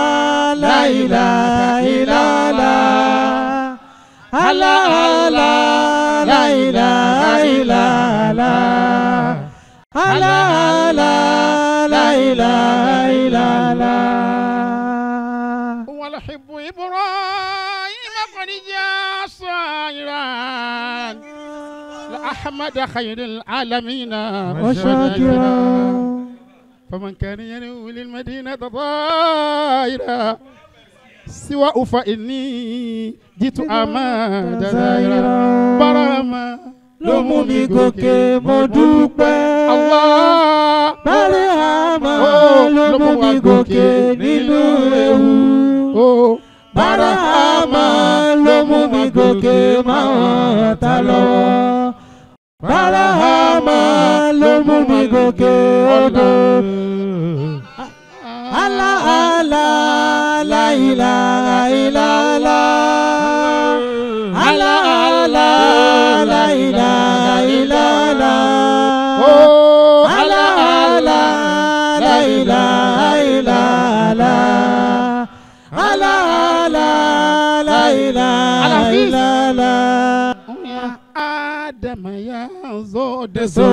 la ilaha illallah. Allah Allah la ilaha illallah. Allah Allah la ilaha illallah. والحب إبراهيم قد جاء صائرا لأحمد خير العالمين وشاكرا. فمن كان ينوي للمدينة طائرا سواء فإني جئت أماد دائرا برهما ló mú mi gòkè mo dúpẹ́. Allah Barahama ló mú mi gòkè nínú ewu. Barahama ló mú mi gòkè máwọn ọ̀tá lọ́wọ́. Barahama ló mú mi gòkè odò. Allah Allah la ilaha illallah. Allah Allah la ilaha illallah. Allah Allah la ilaha illallah. Allah Allah la ilaha illallah. Adam ya zod So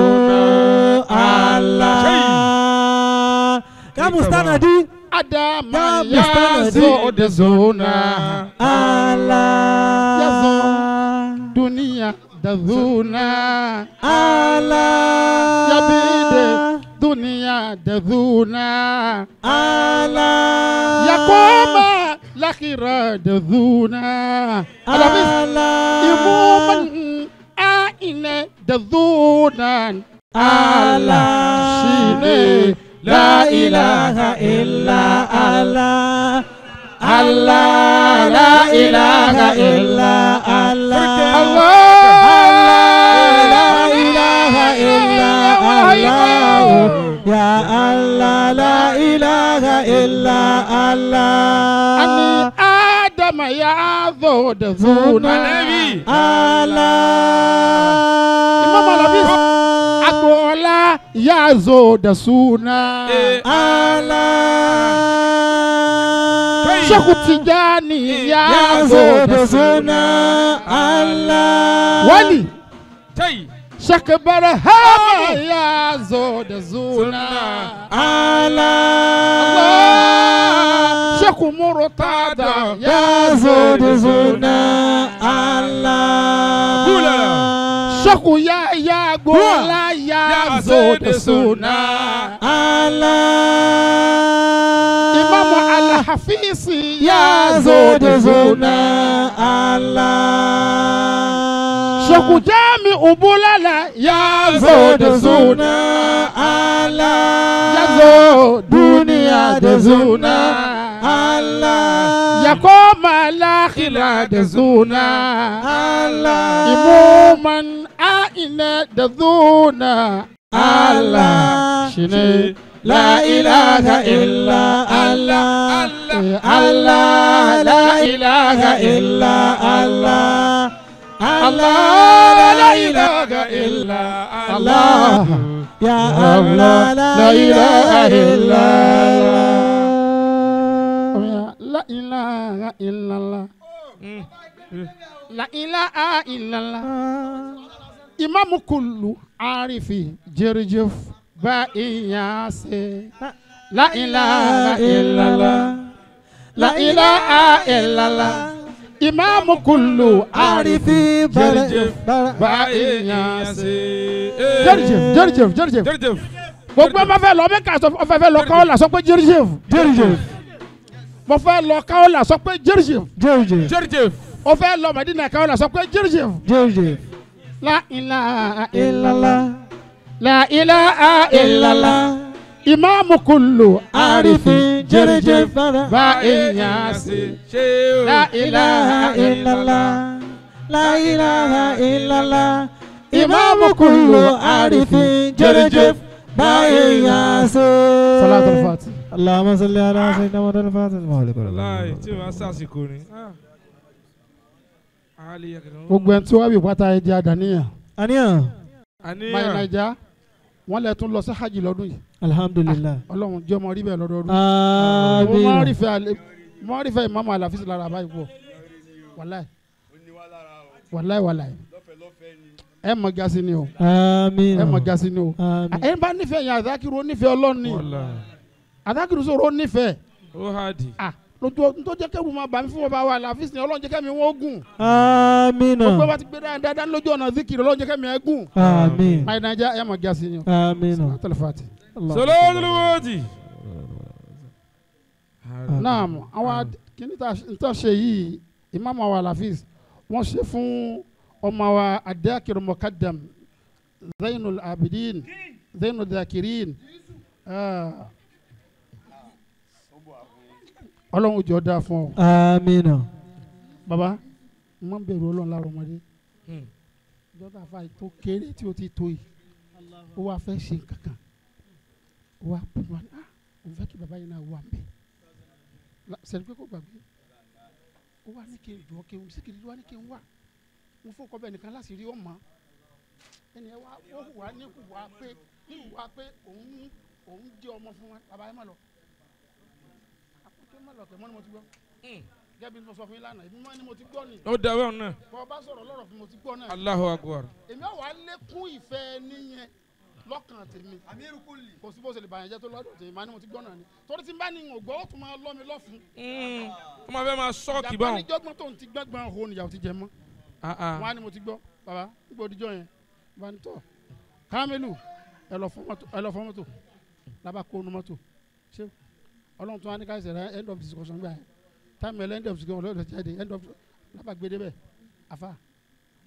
Allah. Kamu stanadi. Adam Ya ya zod zona Allah. Ya zod dunia dazuna Allah. Ya bide dunia dazuna Allah. Ya koma lakhira dazuna Allah. imuman aine dazunan Allah. shine La ilaha illa Allah. Allah la ilaha illa Allah. La ilaha illa Allah. Ya Allah la ilaha illa Allah. Ani Adam ya zod zuna Allah. Imam Al-Hafiz Agbola ya zod suna Allah. Sheikh Tijani ya zod zod suna Allah. Wali Sheikh Barhama ya zod zuna Allah. Sheikh Murtada Ya zod suna Allah. Sheikh ya Agbola ya zod suna Allah. Imam Al-Hafiz Ya zod suna Allah. Sheikh Jami Ubulala ya zod suna Allah. Ya zod Dunia de zuna Allah. Ya koma lakhira de zuna Allah. Imuman aina de zuna Allah. shine La ilaha illa Allah. Allah la ilaha illa Allah. Allah la ilaha illa Allah. Ya Allah la ilaha illa Allah. La ilaha illallah La ilaha illallah Imam kullu arifi jerjef ba iyase La ilaha illallah La ilaha illallah Imam kullu arifi jerjef ba iyase Jerjef gbogbo ma fẹ́ lọ Mẹ́kà sọ fẹ́ lọ Kaola sọ pé jerjef mo fẹ́ lọ Kaola sọ pé jerjef o fẹ́ lọ Madina Kaola sọ pé jerjef La ilaha illallah La ilaha illallah Imam kullu arifi jerjef ba iyase La ilaha illallah. La ilaha illallah. ìmáàmù kùlù àrífín jẹ́rẹ́jẹ́ báyìí yàn so. Salatul Fati. Allahumma salli ala sayyidina Muhammad al-Fatih. Láì tí o bá sàṣìkò ni. Gbogbo ẹni tí wọ́n bí pátá ẹ jẹ́ àdáníyàn. Àníyàn. Máyì Naija wọ́n lè tún lọ sí hajj lọ́dún yìí. Alhamdulillah. Ọlọ́run jẹ́ ọmọ rí bẹ́ẹ̀ lọ́dọọdún. Àmín. Mo máa rí fẹ́ ìmáàmù Àlàfíìsì lára báyìí pọ̀. Wàláì. Wàláì. Ẹ mọ̀ gasi ni o. Àmín. Ẹ mọ̀ gasi ni o. Àmín. Ẹ bá nífẹ̀ẹ́ yẹn Àzákìrù ó nífẹ̀ẹ́ Ọlọ́run ni. Àzákìrù sọ̀rọ̀ ó nífẹ̀ẹ́. Ó hàdì. Lójú tó jẹ́ kẹ́rù máa bà mí fún bàbá wa Àlàfíìsì ni Ọlọ́run jẹ́ kẹ́mi wọ́n gùn. Àmín. Gbogbo bá ti gbé dáadáa lójú ọ̀nà zikiri Ọlọ́run jẹ́ kẹ́mi ẹ gùn. Àmín. Máyì Naija ẹ mọ̀ gasi ni o. Àmín. Salatul Fati. Salatul Fati. Naam, àwọn kìíní tá a ṣe yìí ìmáàmù wa Àlàfíìsì wọ́n ṣe fún ọmọ wa Adákìrù Muqaddam Zainul Abidin Zainul Dhakirin Ọlọ́run jọ dáa fún ọ. Àmín. Baba mo ń bẹ̀rù Ọlọ́run lára ọmọdé dọ́tà fà tó kéré tí o ti tó yìí ó wá fẹ́ ṣe kankan ó wá pè wá òun fẹ́ kí baba yìí náà wà mẹ́ sẹ́ni pé kò gbàgbé ó wá ní kí n jọ kí n síkìrì wá ní kí n wà mo fọ́ kọ́bẹ̀ nìkan láti rí ọmọ ẹni ẹ wá ó wà ní ìwà pé òun jẹ́ ọmọ fún wa baba yẹn má lọ àpótí má lọ kẹ́ mọ́ ni mo ti gbọ́ gẹ́gẹ́ bí mo sọ fún yín lánàá èmi máa ní mo ti gbọ́ ni. Ó dàbẹ̀ ọ̀nà. bọ́ bá sọ̀rọ̀ lọ́rọ̀ fún mo ti gbọ́ náà. Allahu Akbar. èmi ọ̀ wá lékún ìfẹ́ níyẹn lọ́kàn tèmi. kò sí bó ṣe lè bàyàn jẹ́ tó lọ́dọ̀ tèmi máa ní mo ti gbọ́ náà ni. torí tí n bá ní ìwọ̀n gbọ́ ó tún máa lọ́ mi lọ́fun. Ó máa fẹ́ máa sọ́ọ̀kì báwọn. ìjàpá ní jọ́gbọ́n tó ń ti gbẹ́gbọ́n ho níyàwó ti jẹ mọ́. wọ́n á ní mo ti gbọ́ bàbá nígbà òdìjọ́ yẹn bá ń tọ̀ Kámílù ẹ lọ fọ́ mọ́tò lábà kó nu mọ́tò ṣé Ọlọ́run tún wá ní káyọ̀sẹ̀ rẹ end of discussion gbà yẹn táìmù end of discussion ọlọ́run jáde end of lábà gbé débẹ̀ àfa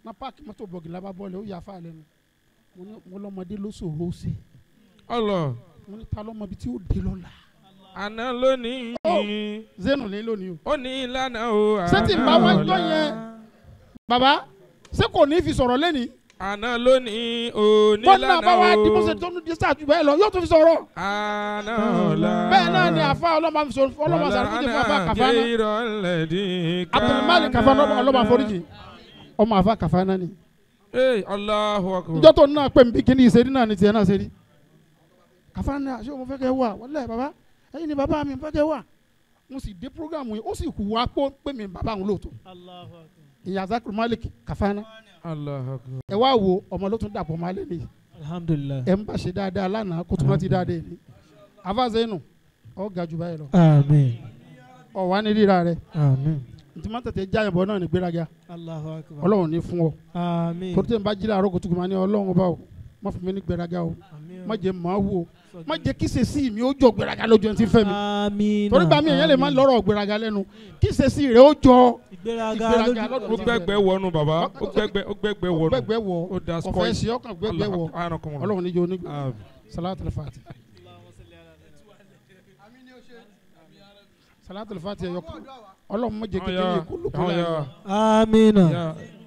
na páàkì mọ́tò bọ̀gì lábà bọ́ọ̀lù ó yà àfa lẹ́nu mo lọ́mọdé ló sòro ṣe mo ní ta lọ́mọ bíi tí ó dé lọ́la. Àná lónìí. Zenu ní lónìí o. Ó ní ìlànà o. ṣé tí bá wá jọ yẹn bàbá ṣé kò ní fi sọ̀rọ̀ lẹ́nìí. Àná lónìí o ní ìlànà o. bọ́dà bá wa di bó ṣe tó ní dísà jù bẹ́ẹ̀ lọ yóò tún fi sọ̀rọ̀. Àná ọ̀la. bẹ́ẹ̀ náà ni àfa ọlọ́mọ sàrúkìjì fún àfa Kàfánà. Abdulmalik Kàfánà ọlọ́mọ àforíjì ọmọ àfa Kàfánà ni. Allahu Akbar. njọ́ tó náà pè mí bí kíní ìṣèlú náà ni tiẹ̀ náà ṣe rí. Kàfánà ṣé mo fẹ́ kẹ́ wà wọlé bàbá ẹ̀yin ni bàbá mi fẹ́ kẹ́ wà. mo sì dé programu yìí ó sì kú wá pé mi bàbá òun lóòótọ́. ìyá Abdulmalik Kàfánà. ẹ wá wo ọmọ ló tún dàpọ̀ máa lé mi. Alhamdulillah. ẹ ń bá ṣe dáadáa lánàá kó tó má ti dáadáa ni. Àfà Zainu ọ ga jù báyìí lọ. Àmín. ọ wà ní rírà rẹ. Àmín. ntí má tètè já yẹn bọ̀ náà ní gbéraga. Allahu Akbar. Ọlọ́run ní fún ọ. Àmín. torí tẹ̀ ń bá jí láàárọ̀ kùtùkù máa ní Ọlọ́run ọba o má fún mi ní gbéraga o má jẹ́ màá wò o má jẹ́ kí sèṣì mi ó jọ gbéraga lójú ẹni tí ń fẹ́ mi. Àmín. torí bá mi èèyàn lè má lọ́rọ̀ gbéraga lẹ́nu kí sèṣì rẹ̀ ó jọ ìgbéraga lójú. Ó gbẹ́gbẹ́ wọnú bàbá ó gbẹ́gbẹ́ wọnú. gbẹ́gbẹ́ wọ Ó da ọ̀fẹ́ spoil. sí ọkàn gbẹ́gbẹ́ wọ Ọlọ́run níjó onígbà Salatul Fati. Salatul Fati ẹ̀yọ kan Ọlọ́run má jẹ́ kékeré kó lóko láyé. Àmín.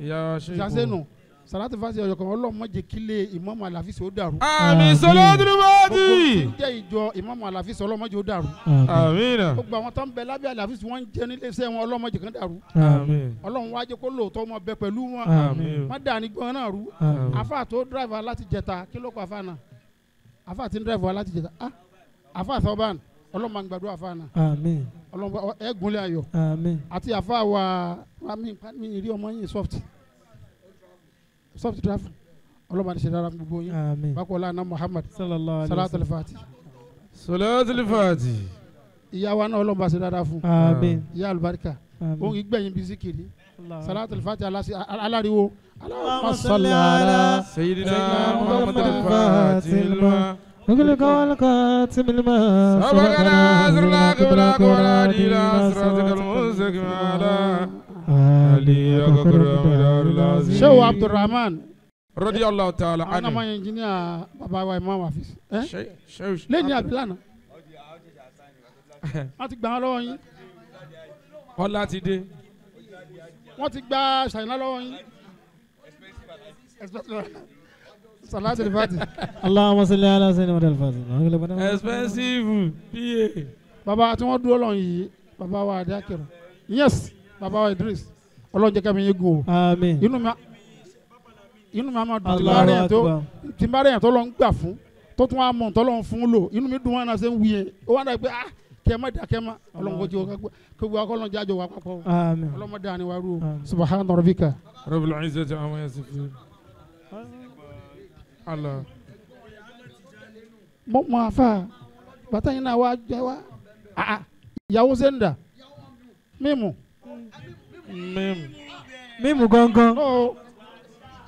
Ìyá ṣe Ṣàṣẹ́nu Salatul Fati ẹ̀yọ kan Ọlọ́run má jẹ́ kílé Ìmáàmù Àlàfíìsì ó dàrú. Àmín. Salatul Fati. gbogbo jẹ́ ìjọ Ìmáàmù Àlàfíìsì Ọlọ́run má jẹ́ ó dàrú. Àmín. gbogbo àwọn tó ń bẹ lábẹ́ Àlàfíìsì wọ́n ń jẹ nílé iṣẹ́ wọn Ọlọ́run má jẹ́ kán dàrú. Àmín. Ọlọ́run wá jẹ́ kó lóòótọ́ mọ bẹ pẹ̀lú wọn. Àmín. má dà ní gbọ́n náà rú. àfà tó dráìvà láti jẹta kí ló kọ àfà náà àfà tí ń dráìvà láti jẹta àfà Thawban Ọlọ́run máa ń gbàdúrà àfà náà. Àmín. Ọlọ́run ẹ gúnlẹ̀ ayọ̀. Àmín. àti àfà wa mi rí ọmọ yín soft draft Ọlọ́run àti ṣe dára fún gbogbo yín. Àmín. bákọ́lá náà Muhammad Sallallahu alaihi Salatul wasallam. Fati. Salatul Fati. ìyá wa náà Ọlọ́run bá ṣe dára fún. Àmín. ìyá àlùbáríkà Àmín. òun ìgbẹ̀yìn bí zikiri Allah. Salatul Fati aláriwo. Allahumma salli ala Sayyidina Muhammad al-Fatih. وكل قولك تملما سبقنا أسرلاك بلاك ونادي إلى صراطك المستقيم على آله وكرم دار العظيم. Shehu Abdulrahman رضي الله تعالى àwọn ọmọ عنه. ẹnjìníà bàbá wa Imam Hafiz شيخ lẹ́ni àbílànà wọ́n ti gbà wọ́n lọ́wọ́ yín Ọlá ti dé. wọ́n ti gba ṣàyìnà lọ́wọ́ yín Salatu al-Fati. اللهم صل على سيدنا الفاتح. expensive pa. Bàbá tí wọ́n dúró lọ́n yìí bàbá wa Adéakẹ́rù. Yes bàbá wa Idris. Ọlọ́run jẹ́ ká mi yé gun o. Àmín. Inú mi a máa dùn Allahu Akbar. tí n bá rẹ̀ yẹn tó lọ ń gbà fún tó tún wá mọ̀ tó lọ ń fún lò inú mi dùn wọn náà ṣe ń wuye ó wá dà pé kẹ́mọ́ dà kẹ́mọ́ Ọlọ́run kò jẹ́ kó gbé akọ́lọ́n jájọ wa papọ̀ Àmín. Ọlọ́run dà ní wa rú subahana rabbika. Rabbil izzati amma yasifun. Allah. Mo mọ afa bàtà yín náà wá jẹ wá ìyàwó sẹ́ńdà mímu. Mímu gangan.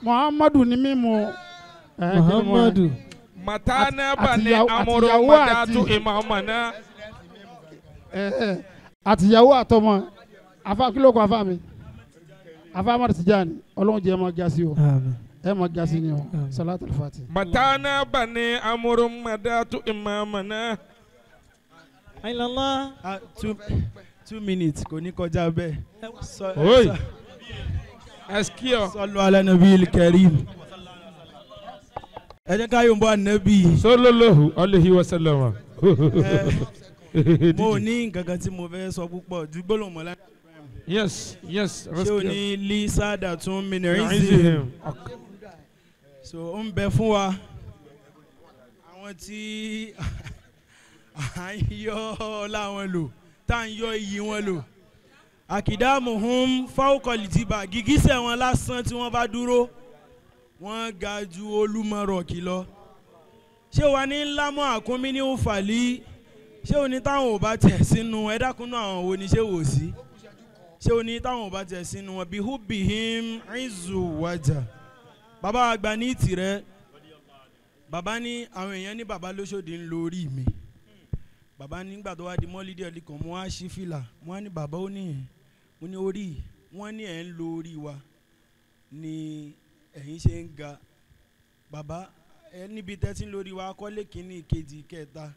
Muhammadu ni mímu. Muhammadu. Matana bani amuru madatu imamana. Àtìyàwó àtọmọ afa kí ló kọ afa mi afa Amadu Tijani Ọlọ́run jẹ́ ẹ máa gasi o Àmín. ẹ máa gasi ni o Salatu al-Fati. Matana bani amuru madatu imamana. Ayinlala 2 minutes kò ní kọjá bẹ́ẹ̀. Oi. Eskio. Sallu ala nabiyil karim. Ẹ jẹ́ ká yóò bọ́ ànábì. Sallallahu alaihi wasallam. Mo ní nǹkan kan tí mo fẹ́ sọ púpọ̀ ju gbólóhùn mọ́ lánàá. Yes. Ṣé o ní Lísádà tún mìnìrín? So ó ń bẹ fún wa àwọn tí à ń yọ láwọn lò tá à ń yọ iyì wọn lò. Àkìdámùhún fáwọkọ̀lìtìbà gìgísẹ̀ wọn lásán tí wọ́n bá dúró wọ́n ga ju olúmọ̀rọ̀kì lọ. Ṣé wà ní lámọ́ àkúnmí ní òfàlí? Ṣé o ní táwọn ò bá tẹ̀ sínú ẹ̀dákúnú àwọn wo ni ṣé wò sí? Ṣé o ní táwọn ò bá tẹ̀ sínú wọn bí hubihim izu wájà? Bàbá àgbà ní tirẹ̀ bàbá ní àwọn èèyàn ní bàbá lóṣòdì ń lo orí mi. Bàbá nígbà tó wá di mọ́lídìí ọ̀lì kan mo wá ṣí fìlà mo wá ní bàbá ó ní mo ní orí wọ́n ní ẹ̀ ń lo orí wa ni ẹ̀yin ṣe ń ga. Bàbá ẹ níbi tẹ́tí ń lórí wa kọ́lé kínní kejì kẹta.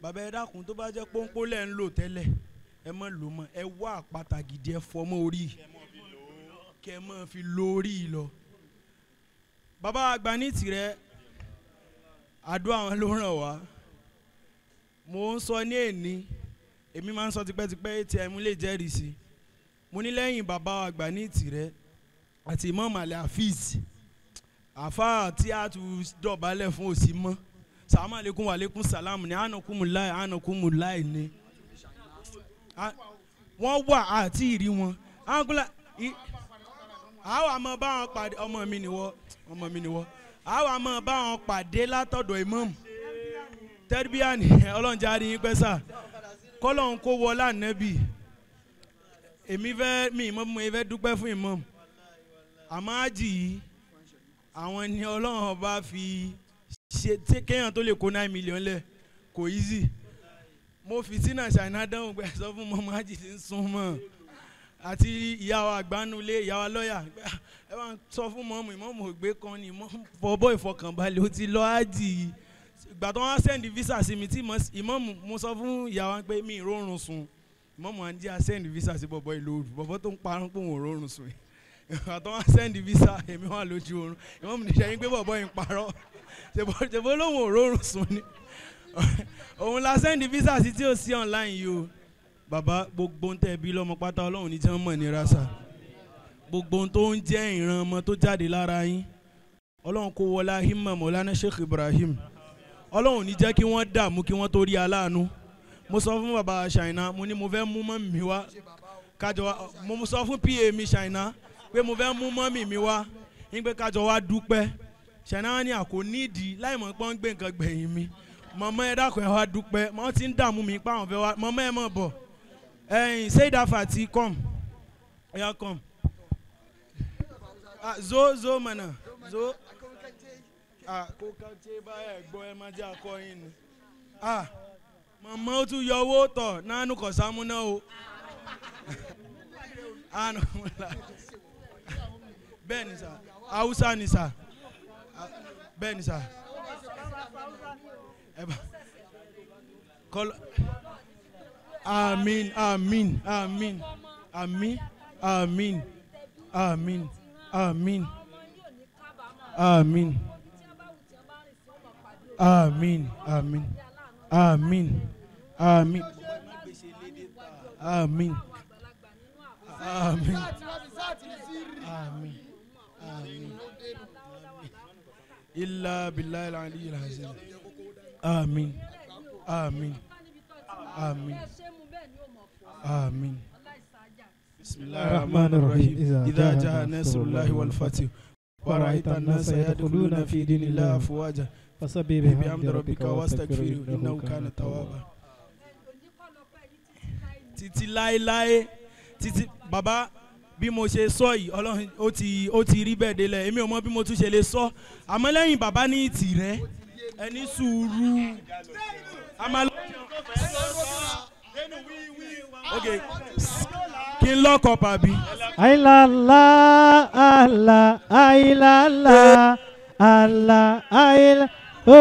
Bàbá ẹ dákun tó bá jẹ́ pọ́npọ́ lẹ́ ń lò tẹ́lẹ̀ ẹ mọ̀ lò mọ́ ẹ wá àpáta gidi ẹ fọ́ mọ́ orí kẹ mọ́ fi lo orí lọ. Bàbá àgbà ní tirẹ̀ àdúrà wọn ló ràn wá. Mo ń sọ ní èní èmi máa ń sọ tipẹ́tipẹ́ tí ẹ̀mú lè jẹ́rìí sí. Mo ní lẹ́yìn bàbá àgbà ní tirẹ̀ àti Imam Ali Hafiz àfa tí a tún dọ̀bálẹ̀ fún òsì mọ́ sàmú alekun wa alekun salamu ni anakumulai ni wọ́n wà àti ìrí wọn àwọn àmọ́ bá wọn pàdé ọmọ mi nìwọ àwọn àmọ́ bá wọn pàdé látọ̀dọ̀ imam tẹ́rìbíà ni ọlọ́njà rí yín pẹ́ sà kọ́lọ́n kó wọlé ànábì èmi fẹ́ mi ìmọ̀ mo fẹ́ dúpẹ́ fún imam àmọ́ àjì yìí àwọn ni ọlọ́run bá fi ṣe kéèyàn tó lè kó 9 million lẹ̀ kò easy mo fi sínú ṣàìná dánwò pé sọ fún mọ́mọ́ àjì tí ń sún mọ́ àti ìyàwó àgbánulé ìyàwó lọ́ọ̀yà ẹ bá ń sọ fún mọ́mọ́ ìmọ̀mọ́ ògbé kan ni fọbọ́ ìfọkànbalẹ̀ ó ti lọ àjì ìgbà tó wọ́n send visa sí mi tí ìmọ̀mọ́ mo sọ fún ìyàwó pé mi ìrórun sùn ìmọ̀mọ́ àǹdí à send visa sí bọ̀bọ̀ ìlú òru bọ̀bọ̀ tó ń parun pé òun òrórun sùn àtọ́ wọn send visa èmi wà lójú oorun ìmọ̀mọ́ ní sẹ́yìn pé bọ̀bọ̀ yìí parọ́ ṣèbó lóhùn òrórun sùn ni òun la send visa sí tí ó sí online yìí o bàbá gbogbo ń tẹ̀ bí lọ́mọ pátá ọlọ́run ní jẹ́ mọ̀ ní rasa gbogbo tó ń jẹ́ ìran ọmọ tó jáde lára yín ọlọ́run kó wọlá himma Maulana Sheikh Ibrahim ọlọ́run ní jẹ́ kí wọ́n dààmú kí wọ́n tó rí aláàánú mo sọ fún bàbá Ṣàìná mo ní mo fẹ́ mú mọ́ mi wá kájọ wa mo sọ fún PA mi Ṣàìná pé mo fẹ́ mú mọ́ mi wá ní pé kájọ wa dúpẹ́ Ṣàìná wọn ni àkó nídìí láì mọ̀ pé wọ́n ń gbé nǹkan gbẹ̀yìn mi mọ̀mọ́ ẹ dákun ẹ wá dúpẹ́ mọ́ ti ń dààmú mi pa àwọn fẹ́ wá mọ̀mọ́ ẹ mọ̀ bọ̀ ẹ̀yìn Saida Fati come oya come zo mana zo kó kàtí báyà gbọ́ ẹ máa jẹ́ akọrin ni mọ̀mọ́ ó tún yọ owó tọ̀ nánú kọ̀ sámúná o bẹ́ẹ̀ ni sà Haúsá ni sà bẹ́ẹ̀ ni sà Amin, amin, amin, amin, amin, amin, amin, Àmín. Àmín. Àmín. Àmín. Àmín. Àmín. Àmín. Àmín. Àmín. Illa billahi al-aliyyil azim. Àmín. Àmín. Àmín. Àmín. Bismillahir rahmanir rahim. Idha jaa nasrullahi wal fath wa ra'aita an-nasa yadkhuluna fi dinillahi afwaja fasabbih bihamdi rabbika wastaghfirhu innahu kana tawwaba. Títí láéláé títí bàbá bí mo ṣe sọ yìí Ọlọ́run ó ti rí bẹ́ẹ̀ délẹ̀ èmi ò mọ bí mo tún ṣe lè sọ àmọ́ lẹ́yìn bàbá ní tìrẹ ẹni sùúrù okay kí n lọ́kọ̀ pàbí. Àìlàlá àlà àìlàlá àlà àìlà ó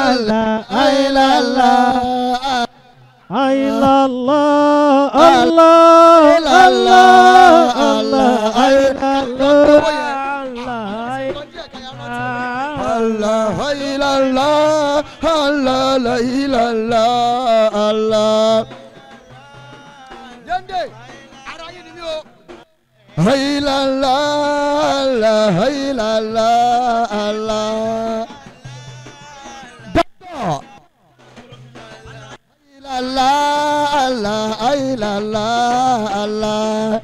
àlà àìlàlá àìlàlá àlà àlà àlà àìlàlá Allah ilallah Allah la ilallah Allah Yande ara yín ni mi o ilallah Allah ilallah Allah Doctor ilallah Allah ilallah Allah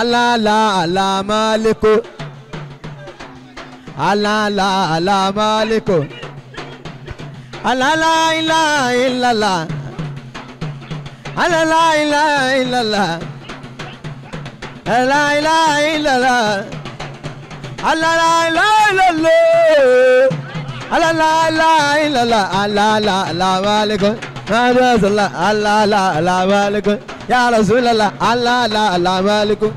Allah la la maliku Allah la la maliku Allah la ilaha illallah Allah la ilaha illallah La ilaha illallah Allah la ilaha illallah Allah la ilaha illallah Allah la la maliku Allah la la maliku Ya Rasulullah Allah la la maliku